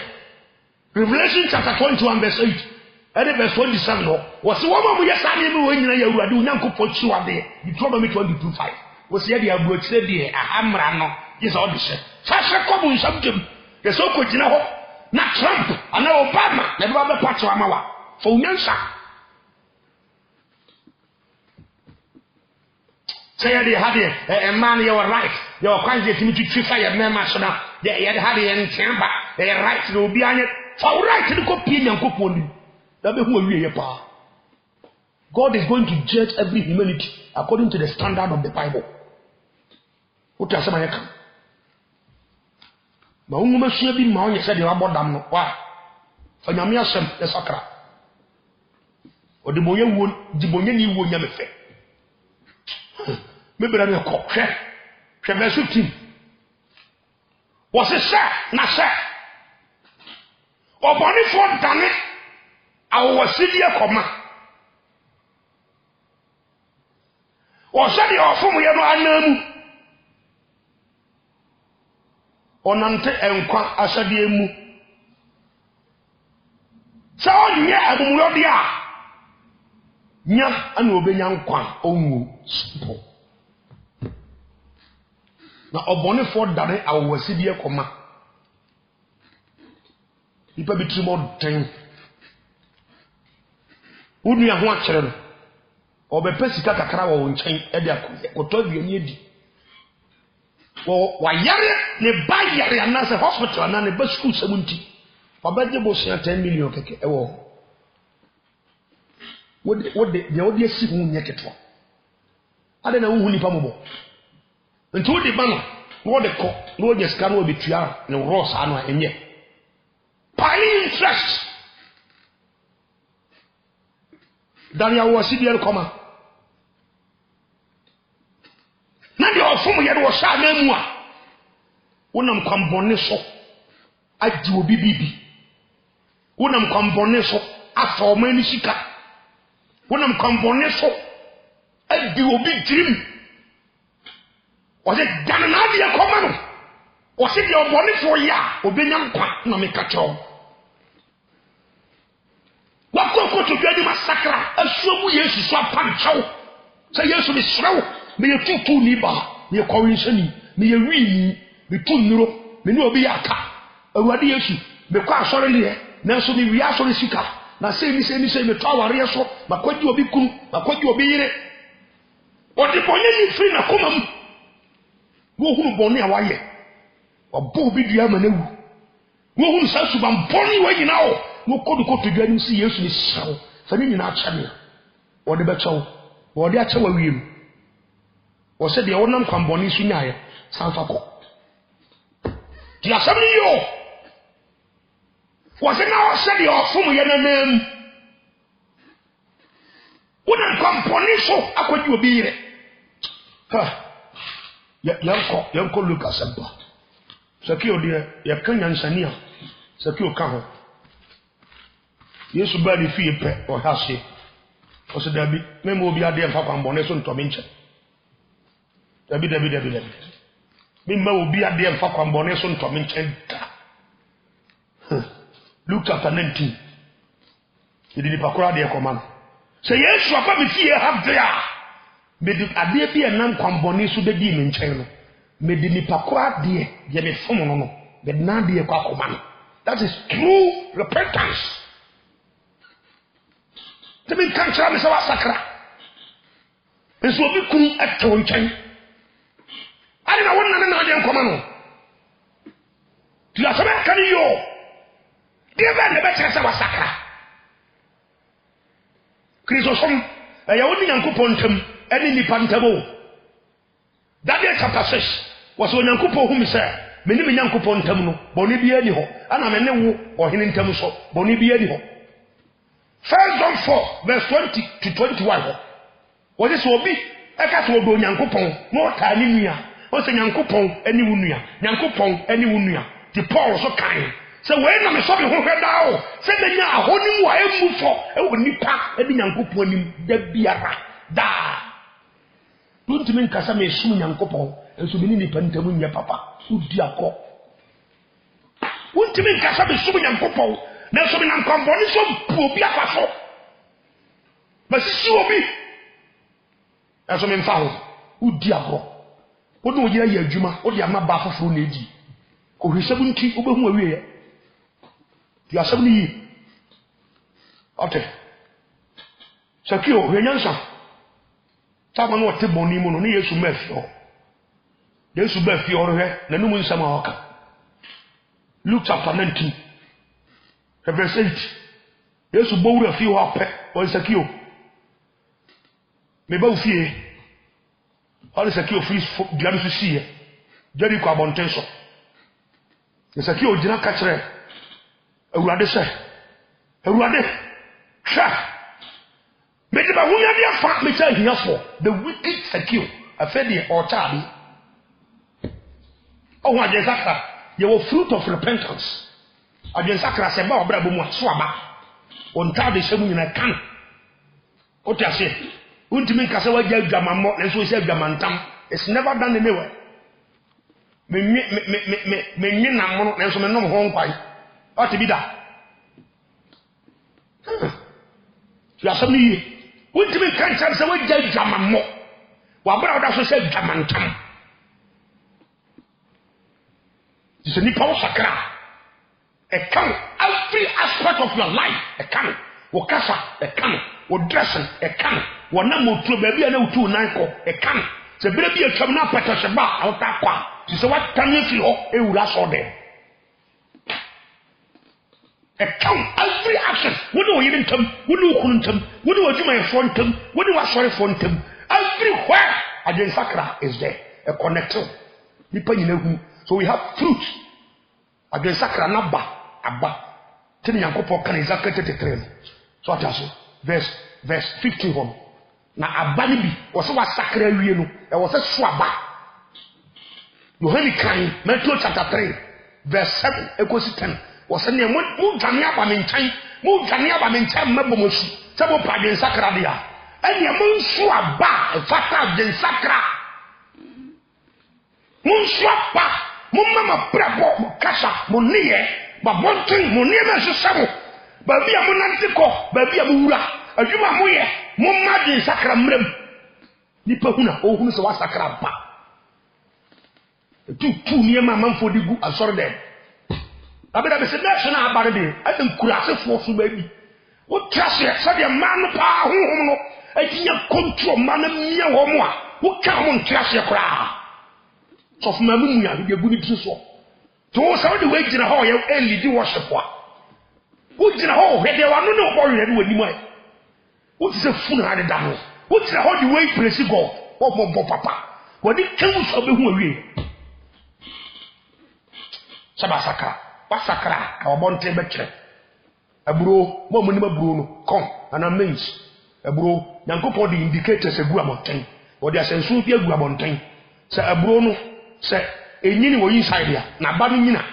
Revelation chapter 21, verse 8. And verse 27 was the woman we are standing when you are doing Yanko for you are there. Deuteronomy 22:5. Was the idea of what said the Amrano is all the same. Fast recover something. The so called not Trump and now Obama, the other parts of Amawa. For Yansa. Say they had a man, you are right. You are quite getting to fire Memashana. They had a chamber. They are right to be on it. For right to the copy and coupon. God is going to judge every humanity according to the standard of the Bible. What does somebody come? No woman should be more. You said you are about them. Why? For your mere son, the sacra. Or the boy would the boy you would never say. Maybe I'm a cock. Shall was it sir? Not sir. Or Bonnie Ford done it. Our city comma. Or said you are from your Onante enkwa asadiemu. So you abumodia. Nya ana obenya nkwa onwu simple. Na obone for dane awasidi ekoma. Ipa bitrimo den. Unu ho akere no. Obepe sika kakra wo nchen e de akoto aduani edi. Wa yare ne ba yare anase hospital na ne ba school 70. Obaje bo 10 million keke e wo. Wode si hu nye ketwa. Ade na hu nipa mobo. Nti wode ba no, wode ko, no wode sika no obetua ne ross anu enye. Pay interest. Daniel was CDL comma. Nandi ofum ye do sha na mu a. Wonam kwambone so. Agi obi bibi. Wonam kwambone so afa o mani sika. Wonam kwambone so agi obi dream. Was it danana de comma no? Was it your bone for ya? Obenya nkwa na me kacho. Wakoko to dwadi masakra asuomu Yesu so apanchaw. Say Yesu be srew, me yetutu ni ba, me kowinshani, me yewini, me tunuro, me ni obi aka. Awurade Yesu, me kwa asore ne, na so me wi asore sika. Na say mi me to aware so, makwadi obi kunu, makwadi obi yire. Odi bonye ni free na komam. Wo hunu bonne awaye. Obo obi dua manewu. Wo hunu sa suban bonne wa nyina o. No kodu kotu dua nim si Yesu ni sawo. Fa ni nyina acha me. Wo de bechawo. Wo de acha wa wiem. Wo se de wonam kwamboni su nyaaye. Sanfa ko. Ti asam ni yo. Wo se na wo se de ofum ye nanam. Wonam kwamboni so akwadi obi yire. Ha. Yanko Lucas sempa. Sakio de ya kanya nsania. Sakio ka ho. Yesu ba di fie pe o hase. O se dabi memo obi ade mfa kwambone so ntomi nche. Dabi. Memo obi ade mfa kwambone so ntomi nche da. Luke chapter 19. Idi pakora de komano. Se Yesu apa bi fie ha dia. Medi ade bi enam kwambone so de di me nchen no. Medi ni pakora de ye me fomo no. Be na de kwa komano. That is true repentance. Temi kantra me se wasakra. Enso obi kun eto nchen. Ari na wonna na de nkoma no. Ti aseme kan yo. Di ba ne be kire se wasakra. Kristo som ɛyɛ wo ne Nyankopɔn ntam ɛne nipa ntam o. Daniel chapter 6 was when Nyankopɔn hu me sɛ me ne me Nyankopɔn ntam no bɔne bi ani hɔ ana me ne wo ɔhene ntam so bɔne bi ani hɔ. 1 John 4 verse 20 to 21 hɔ wɔde sɛ obi ɛka sɛ ɔdɔ Nyankopɔn na ɔtaa ne nua ɔsɛ Nyankopɔn ani wo nua Nyankopɔn ani wo nua ti Paul so kan sɛ wɔn na me sɔ me ho hwɛ daa o sɛ bɛnya ahonim wɔ emu fɔ ɛwɔ nipa ɛde Nyankopɔn anim da biara daa tuntumi nkasa me sum Nyankopɔn nso me ne nipa ntam nyɛ papa udi akɔ tuntumi nkasa me sum Nyankopɔn na nso me nankɔmbɔne so pu obi afa so masisi obi nso me mfa ho udi akɔ wo de ogyina yɛ adwuma wo de ama ba foforo na edi ko hwesɛbu nti wo behu awie yɛ di asɛm ni yi ɔte Sakio hwenyansa tama no te bɔne mu no ne Yesu ma fi hɔ Yesu ba fi hɔ hwɛ na no mu nsɛm a ɔka Luke chapter 19 verse 8 Yesu bɔwura fi hɔ apɛ ɔ Sakio me ba wo fie ɔne Sakio fi dua no so sie Jericho abɔnten so Sakio gyina ka kyerɛ Awurade sɛ Awurade hwɛ me de ba hunya de afa me kya hiafo the wicked Sakio afɛ de ɔtaade ɔho adwensakra yɛwɔ fruit of repentance adwensakra sɛ ba ɔbra bɔ mu aso aba ɔntaade hyɛ mu nyina kan ɔte ase untimi nkasa wagya adwamammɔ na nso sɛ adwamantam it's never done anywhere me nam no na nso me nom ho nkwai ɔte bi da yasɛm ni untimi kancha sɛ wagya adwamammɔ wabra oda so sɛ adwamantam sɛ nipa wo sakra ɛka every aspect of your life ɛka wo kasa ɛka wo dressing ɛka wo nam otuo baabi a na wotu nan kɔ ɛka sɛ bere bi atwam na apɛtɛ sɛ ba awota kwa sɛ watanye fi hɔ ewura so de ɛka every action wo de wo yiri ntam wo de wo kunu ntam wo de wo adwuma yɛfo ntam wo de wo asɔre fo ntam everywhere adwensakra is there a connected nipa nyina hu so we have fruit adwensakra na ba aba tini Nyankopɔn kan Ezekiel 33 so ataso verse 15 hɔ na aba ni bi wo se wasakra wie no e wo se so aba Yohane kan Matthew chapter 3 verse 7 ekosi 10 wo se ne mu dwane aba me nkyɛn mu dwane aba me nkyɛn mabɔ mo su sɛ mo pa adwensakra de a ɛne mo nso aba e fata adwensakra mo nso aba mo mama brabo mo kasa mo niye ba bonten mo niema sesamo ba bia mo nante ko ba bia mo wura adwuma mo ye mo made sakra mram nipa huna o hunu se wa sakra ba tu niema manfo de gu asore de abeda be se na na abare de adem kurase fo so ba bi wo trase se de man pa honhom no atinya control man mia wo mo a wo ka mo trase kora so for mamu ya de gu ni tiri so to so de we gina ho ye elidi worship wa wo gina ho hwede wa no no bo hwede de wani mai wo ti se funu ha de da ho wo gina ho de we praise God wo mo papa wo de kan so be hu awie sabasaka wasakra ka obonte be kire aburo mo mo ni maburo no kom ana means aburo Nyankopɔn de indicators egu amonten wo de asensu bi egu amonten se aburo no se enyini wo inside ya na ba no nyina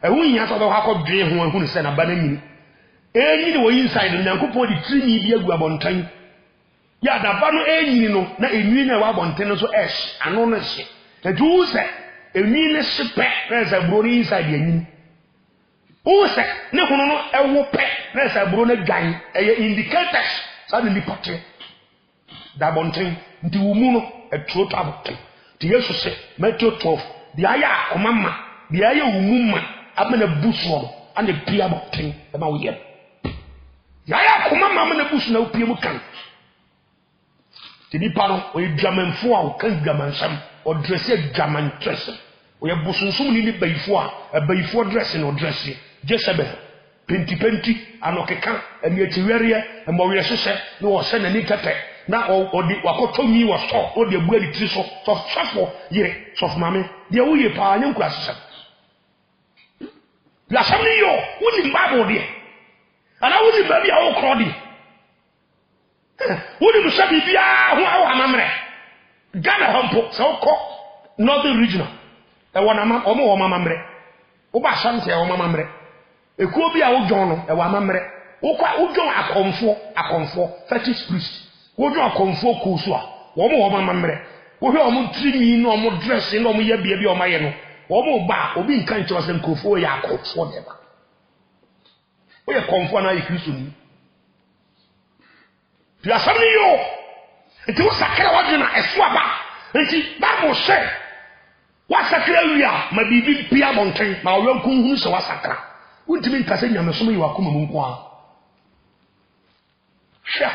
ehu nya so be ha kɔ dwe ho ehu ne se na ba na nyini enyini wo inside Nyankopɔn de trini bi egu abonten ya da ba no enyini no na enwi na wa abonten no so esh ano no hye eju se enwi ne hyepe na se aburo no inside ya nyini o se ne hono no ewo pe na se aburo no gan eye indicators sa de lipotre da abonten nti wo mu no etro to abonten ti Yesu se Matthew 12 di aya akomama di aya umuma amana buso ana pia boten e ma wo ye di aya akomama amana buso na opie mu kan ti di paro o dwamanfo a o kan dwamansam o dresse dwamantress o ye busunsum ni bayifo a bayifo dress no dress Jezebel penti anokeka emi etiwerie embo we hyehyɛ no wo se na ni tete na odi wakotomi wo so odi abu adi tiri so sofo yire sof mame de wo ye pa anya nkura sesa la samni yo woni mbabo de ana woni baby a wo kro de woni musabi bia ho awa mamre Ghana hompo so ko northern regional e wona ma omo wo mamre wo ba sante e wo mamre ekuo bi a wo djon no e wo mamre wo kwa wo djon akonfo fetish priest wo djon akonfo ko so a wo mo wo mamre wo hwe omo trimi no omo dress no omo ya bia bi omo ye no wo mo ba obi nkan kyo se nkofo ya akonfo de ba wo ye konfo na ye Kristo ni tu asamni yo enti wo sakra wo djona eso aba enti Bible say wa sakra wia ma bibi pia bonten ma wo yankun hunu se wa sakra wontimi nkase nyamesom yi wakoma mu nko a sha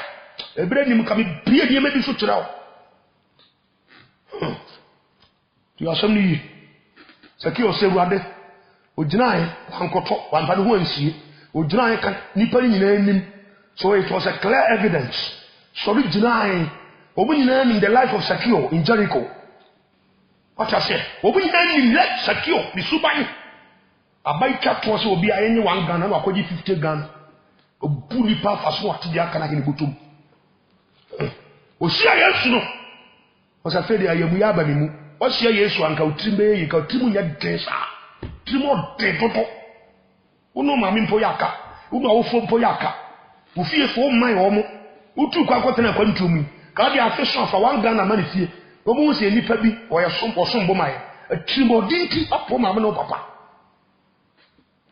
ebre nim ka bi bia ni medi so kira wo tu asamni yi saki o se ruade oginae hankoto wanpade ho ansie oginae ka nipa nyina nim so it was a clear evidence so oginae obunyina nim the life of Sakio in Jericho. What I say obunyina nim let Sakio bi suban abai twa so obi ayenye 1 Ghana na akoji 50 Ghana obuli pa faso atidi aka na kini botom o sia Yesu no o sa fe de ayamu ya ba nimu o sia Yesu anka utimbe yi ka utimu nya densa timo de toto uno mami mpo yaka uno awofo mpo yaka ufie fo man wo mo utu kwa kwotena kwa ntumi ka dia afeso afa 1 Ghana mani fie wo mo se nipa bi o ye sombo mai timo dinti apo mama no papa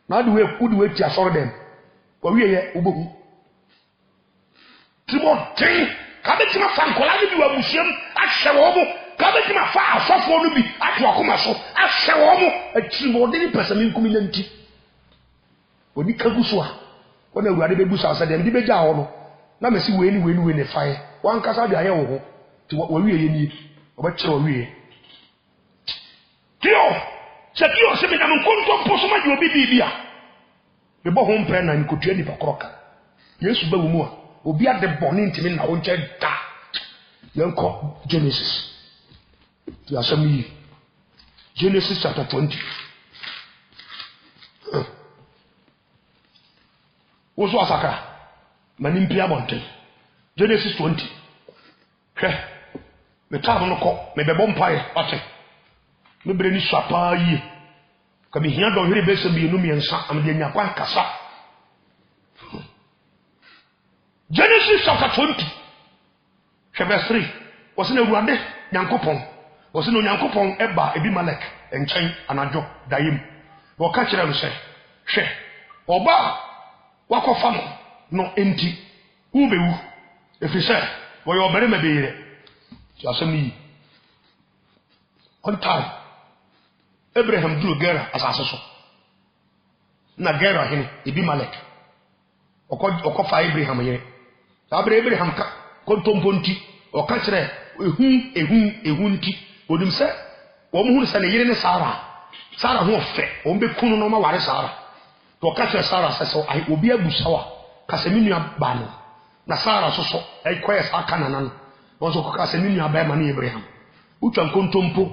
na de we ti asoro dem wo wie ye ubohu timo tin ka be tima fa nkola ni bi wa musiem ahye wo mo ka be tima fa asofo no bi ato akoma so ahye wo mo timo din pesami nkumi nanti oni kaguso a wona awurade bebusa asa dem di beja ho no na mesi we ni fae wan kasa de aye wo ho ti wo wie ye ni obekere wo wie tio Sakio se me na nkonto poso ma di obi bibia me bo ho mpre na nkotua ni pakroka Yesu ba wumu a obi ade boni ntimi na wo nche da yanko Genesis ti asami Genesis chapter 20 Oso asaka mani mpia bonte Genesis 20 me tabu no ko me bebo mpae ate me bre ni swapa yi ka me hia do hwere bese bi no miensa am de nya kwa kasa Genesis chapter 20 verse 3 was na ruade nyankopon was na nyankopon eba Ebimelech enchen anajo dayim wo ka kire no se hwe oba wakofa no enti ubewu efise wo yo bere mabeyire ti asemi on time Abraham duro Gera asase so na Gera hene Ebimelech okofa Abraham yere Abraham ka kontomponti o ka kire ehu nti odim se wo mu hu se ne yere ne Sara ho fe o mbe kunu no ma ware Sara to ka kire Sara se ai obi abusawa ka se minua ba no na Sara so ai koye sa aka nanan wo so ka se minua ba ma ne Abraham utwa kontompo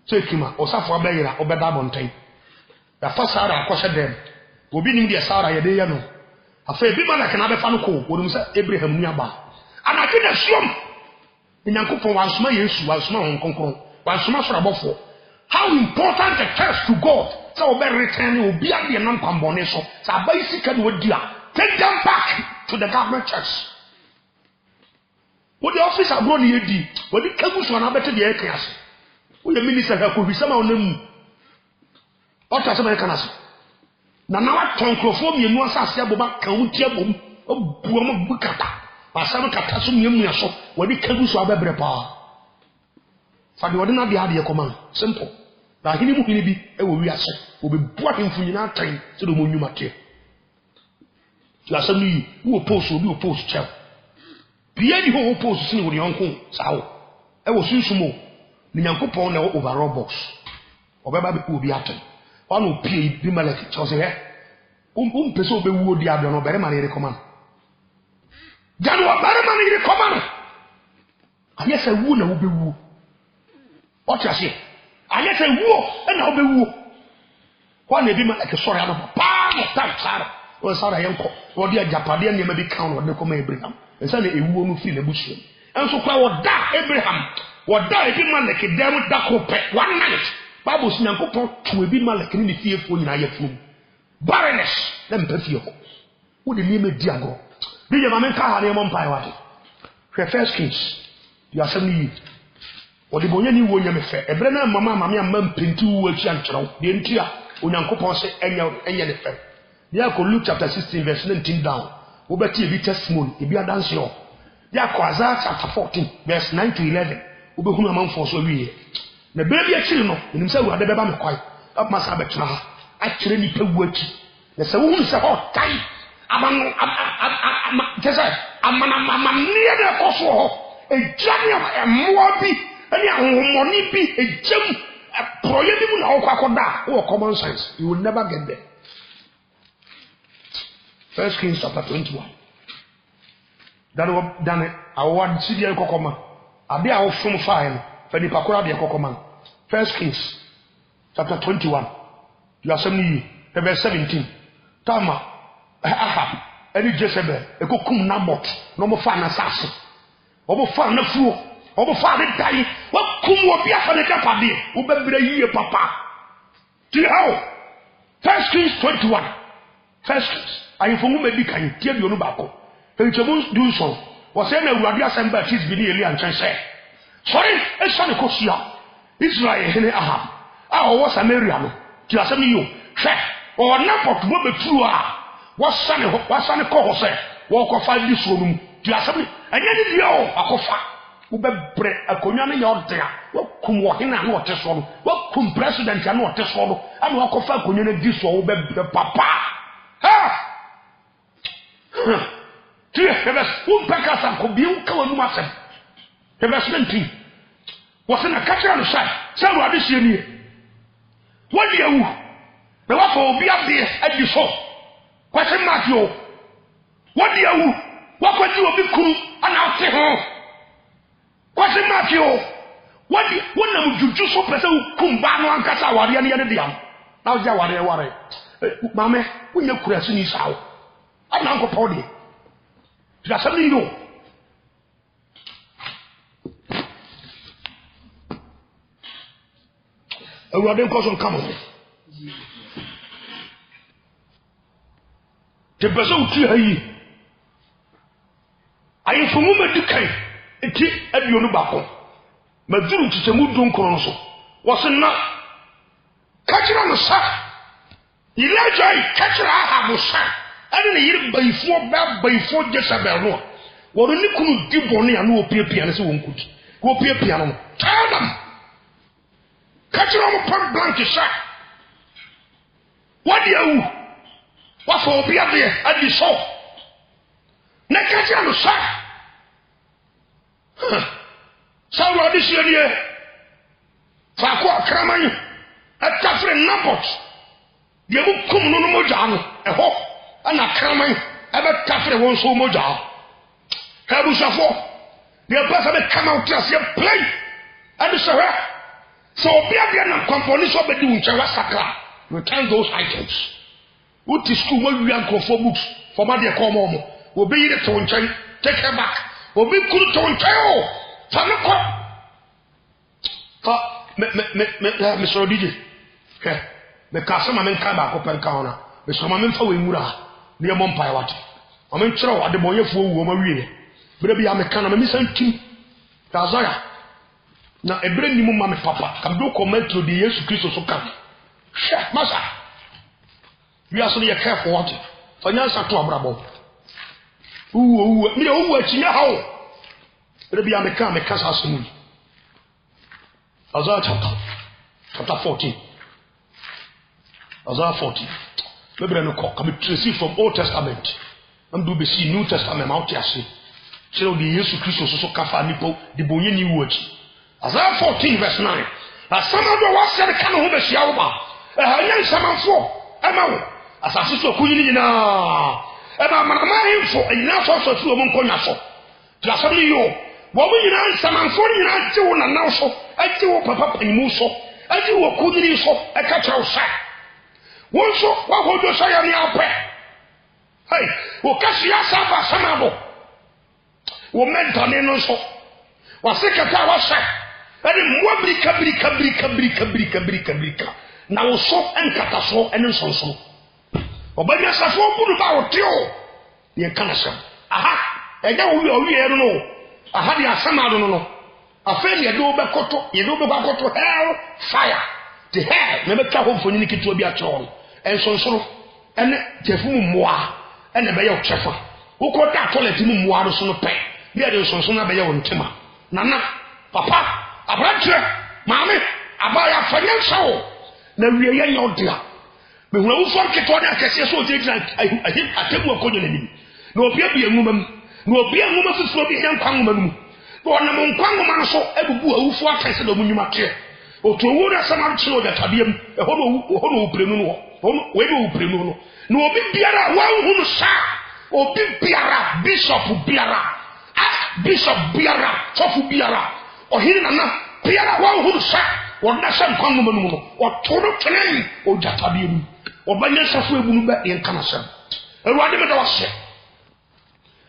sekima osafo abayira obeda bonten da fa Sara akose dem obi nim de Sara ye de ye no afa Ebimelech na be fa no ko wonum se Abraham nua ba anake na suom nyankopon wansoma Yesu wansoma honkonkron wansoma sorabofo how important the test to God so be return obi ade nam kwambone so sa abai sika no dia take them back to the government church what the office abro ne yedi what the kaguso na bete de ekase wo ye minister ka ko bisama onam ota se me kana so na wa tonkrofo mienu asase aboba kan wuti abom obuo mo bukata pasam kata so miemu so what the kaguso abebre pa fa de odina de ade ekoma simple na hini mu hini bi e wo wi ase obebu ahemfu nyina tan se do mo nwuma ke la sami wo post obi wo post check bia di ho post sini wo yonko sawo e wo sunsumo ni nyankopon na overall box obeba be obi atan wanu pie Ebimelech chose he pese obewu odi ado no bere ma ne recommend janu bere ma ne recommend ayɛ sɛ wu na wobɛwu ɔte ase ayɛ sɛ wu na wobɛwu hɔ na ebi ma ɛkɛ sɔre ano paa na ta Sara wɔn Sara yɛn kɔ wɔde agyapadeɛ nneɛma bi kan wɔde kɔ ma Abraham ɛsɛ na ewuo no firi na busua ɛnso kwa wɔda Abraham wɔda ebi ma lɛkɛ dɛm da ko pɛ one night Bible si Nyankopɔn to ebi ma lɛkɛ ne ne fiefoɔ nyinaa yɛ funu barrenness na mpɛ fie hɔ wode nneɛma di agorɔ bi yɛ maame nka ha nneɛma mpae wade hwɛ First Kings di asɛm no yi wɔde bɔnyɛ ne wuo nyame fɛ ɛbrɛ na mama maame amma mpenti wuo akyi ankyerɛw deɛ nti a Onyankopɔn sɛ ɛnyɛ ne fɛ deɛ akɔ Luke chapter 16 verse 19 down wobɛte ebi testimony ebi adanse hɔ deɛ akɔ Isaiah chapter 14 verse 9 to 11 wobɛhunu amanfoɔ so awie na baabi akyiri no enim sɛ Awurade bɛba me kwae apma sa bɛtena ha akyerɛ nipa wu akyi na sɛ wohunu sɛ hɔ tan amano kɛsɛ amanamamamneɛ na ɛkɔ so hɔ egya ne mmoa bi ne ahohomɔne bi egyam proye bi mu na wokɔ akɔda wo common sense you will never get there. First Kings chapter 21 dan award sidia kokoma ade a wo fom fae no fa nipa kora de kokoma First Kings chapter 21 you are saying verse 17 tama Ahab any Jezebel ekokum Naboth no mo fa na sase obo fa na fuo obo fa de dai wakum obi afa ne kapade wo bebere yie papa ti how First Kings 21 First Kings ayifomu medi kan tie bi onu bako enchemu do so wo say na Awurade asem ba tis bi ni Elia nchen say sorry e so ne kosia Israel hene Ahab a wo Samaria no ti asem ni yo hwe o Naboth bo beturu a wasane ko ho say wo ko fa di so no ti asem ni anya ni dia o akofa wo bebre akonwa ne nya odea wo kum wo hena na wote so no wo kum president na wote so no ama wo kofa akonwa na di so wo bebre papa ha Tia, hebes, peka sa ko bi unka wanu asem. Hebes menti. Wose na kacha no sai. Sa Awurade sie nie. Wodi awu. Na wa fa obi ade adi so. Kwase matio. Wodi awu. Wa kwadi obi kuru ana ate ho. Kwase matio. Wodi wona mujuju so pese ukum ba no ankasa aware ne de am. Na oja ware. Mame, wonya kura so ni sawo. Ana anko podi. Ya sabni no. Awurade nko so kamo. Te beso uti hayi. Ayi fumu medikai enti aduonu bako. Maduru titemu donkoro no so. Wosenna kachira no sa. Elijah kachira Ahab sa. Ade ne yiri bayifo Jezebel no wo ni kunu di bone anu opiepia ne se won kudi wo opiepia no tadam kachira mo pam blank sha wadi awu wa fo obia de adi so na kachira no sha sawo adi sie die fa ko akraman atafre Naboth de mu kum no moja no eho ana kraman ebe tafre won so moja hebu shafo de pasa be come out asia play and so obia bia na company so be di unche wasakra return those items what is school we ankofo books for ma de come omo obi yire to unche take her back obi kuru to unche o tanko fa me so DJ me kasama men kan ba ko pen kan ona me so ma men fa we mura ne mo mpa wate o men kyerɛ ade mo yefo wu o ma wie bere bia me kan na me san tim ta zoya na ebre ni mu ma me papa kam do commento de Yesu Kristo so kan hwɛ masa wi aso ne careful wate fa nyansa to abrabo wu me wu achinya hawo bere bia me kan me kasa asemu Isaiah chapter 14 Isaiah 14 Maybe no call come trace from Old Testament. I'm do be see New Testament out here say. So the Jesus Christ so kafa nipo the bonye ni word. Isaiah 14 verse 9. Na sama do wa se ka no ho be hia wo ba. Anya nsamanfo e ma wo. Asase so kunyi ni na. E ba manama info ina so so tu o mon konya so. Ti asam ni yo. wo mo nyina samanfo nyina agye wo nanaw so agye wo papa panimu so agye wo kudiri so eka kyerɛw sa won so wa hodo sa ya ne apɛ hey wo kasi ya saba samabo wo mentane no so wa sekata wa sa ɛde mmoa birika na wo so enkata so ɛne nsonso obanya safo buru ba wo teo ye kana sam aha ɛgya wo wi no aha de asamado no afɛ ne do bekoto ye do bekoto hell fire the hell me beka ho mfoni ne keto bi akyerɛ ensonso ɛne tefu mu mmoa ɛne bɛyɛ wo kyefa wo ko da toilet mu mmoa no so no pɛ bia de nsonso na bɛyɛ wo ntema nana papa abratre maame abaya fanya nsawo na wie ye nyodia me hu awufo nketo na akese so ojegira ahim atemu akonyo nanim na obi abia nwumam na obi nwuma fufuo bi hye nkwa nwuma no na onam nkwa nwuma no so abubu awufo akese na omunyuma te otu owu na samam chiro da tabiam eho no uprenu no we no uprenu no na obi biara wa hu no sa obi biara bishop biara chofu biara ohiri nana biara wa hu no sa wona sa nkwa nwuma no no otoro tenen o jatabiam obanya safu ebunu ba yen kana sam eruade me da wase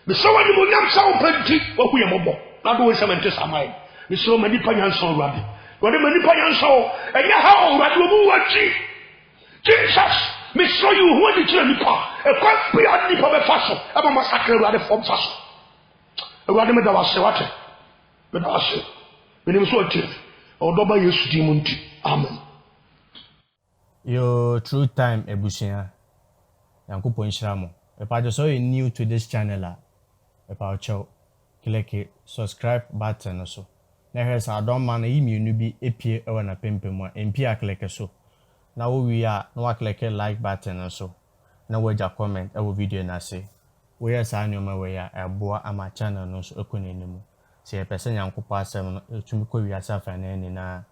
me so wadi mo nyam sa opanti waku ye mobo na do we semente samai me so mani panya nso ruade wadi mani panya nso enya ha ruade obu wachi Jesus me so you who di kira nipa e kwa pia nipa be faso e ba masakre ruade fom faso eruade me da wase wate me da wase me ni so ati odoba Yesu di munti amen. Yo, true time ebusia. Yankupo nshiramo. If so you new to this channel, if I show click subscribe button so. Na here's our don man imi nubi epie ewa na pempemo MP click so. Na we are no click like button so. Na wager comment ewo video na say. We are sa nyoma we ya eboa ama channel no so ekonenimu. Se person yankupo asem tumi ko wi asafa na ni na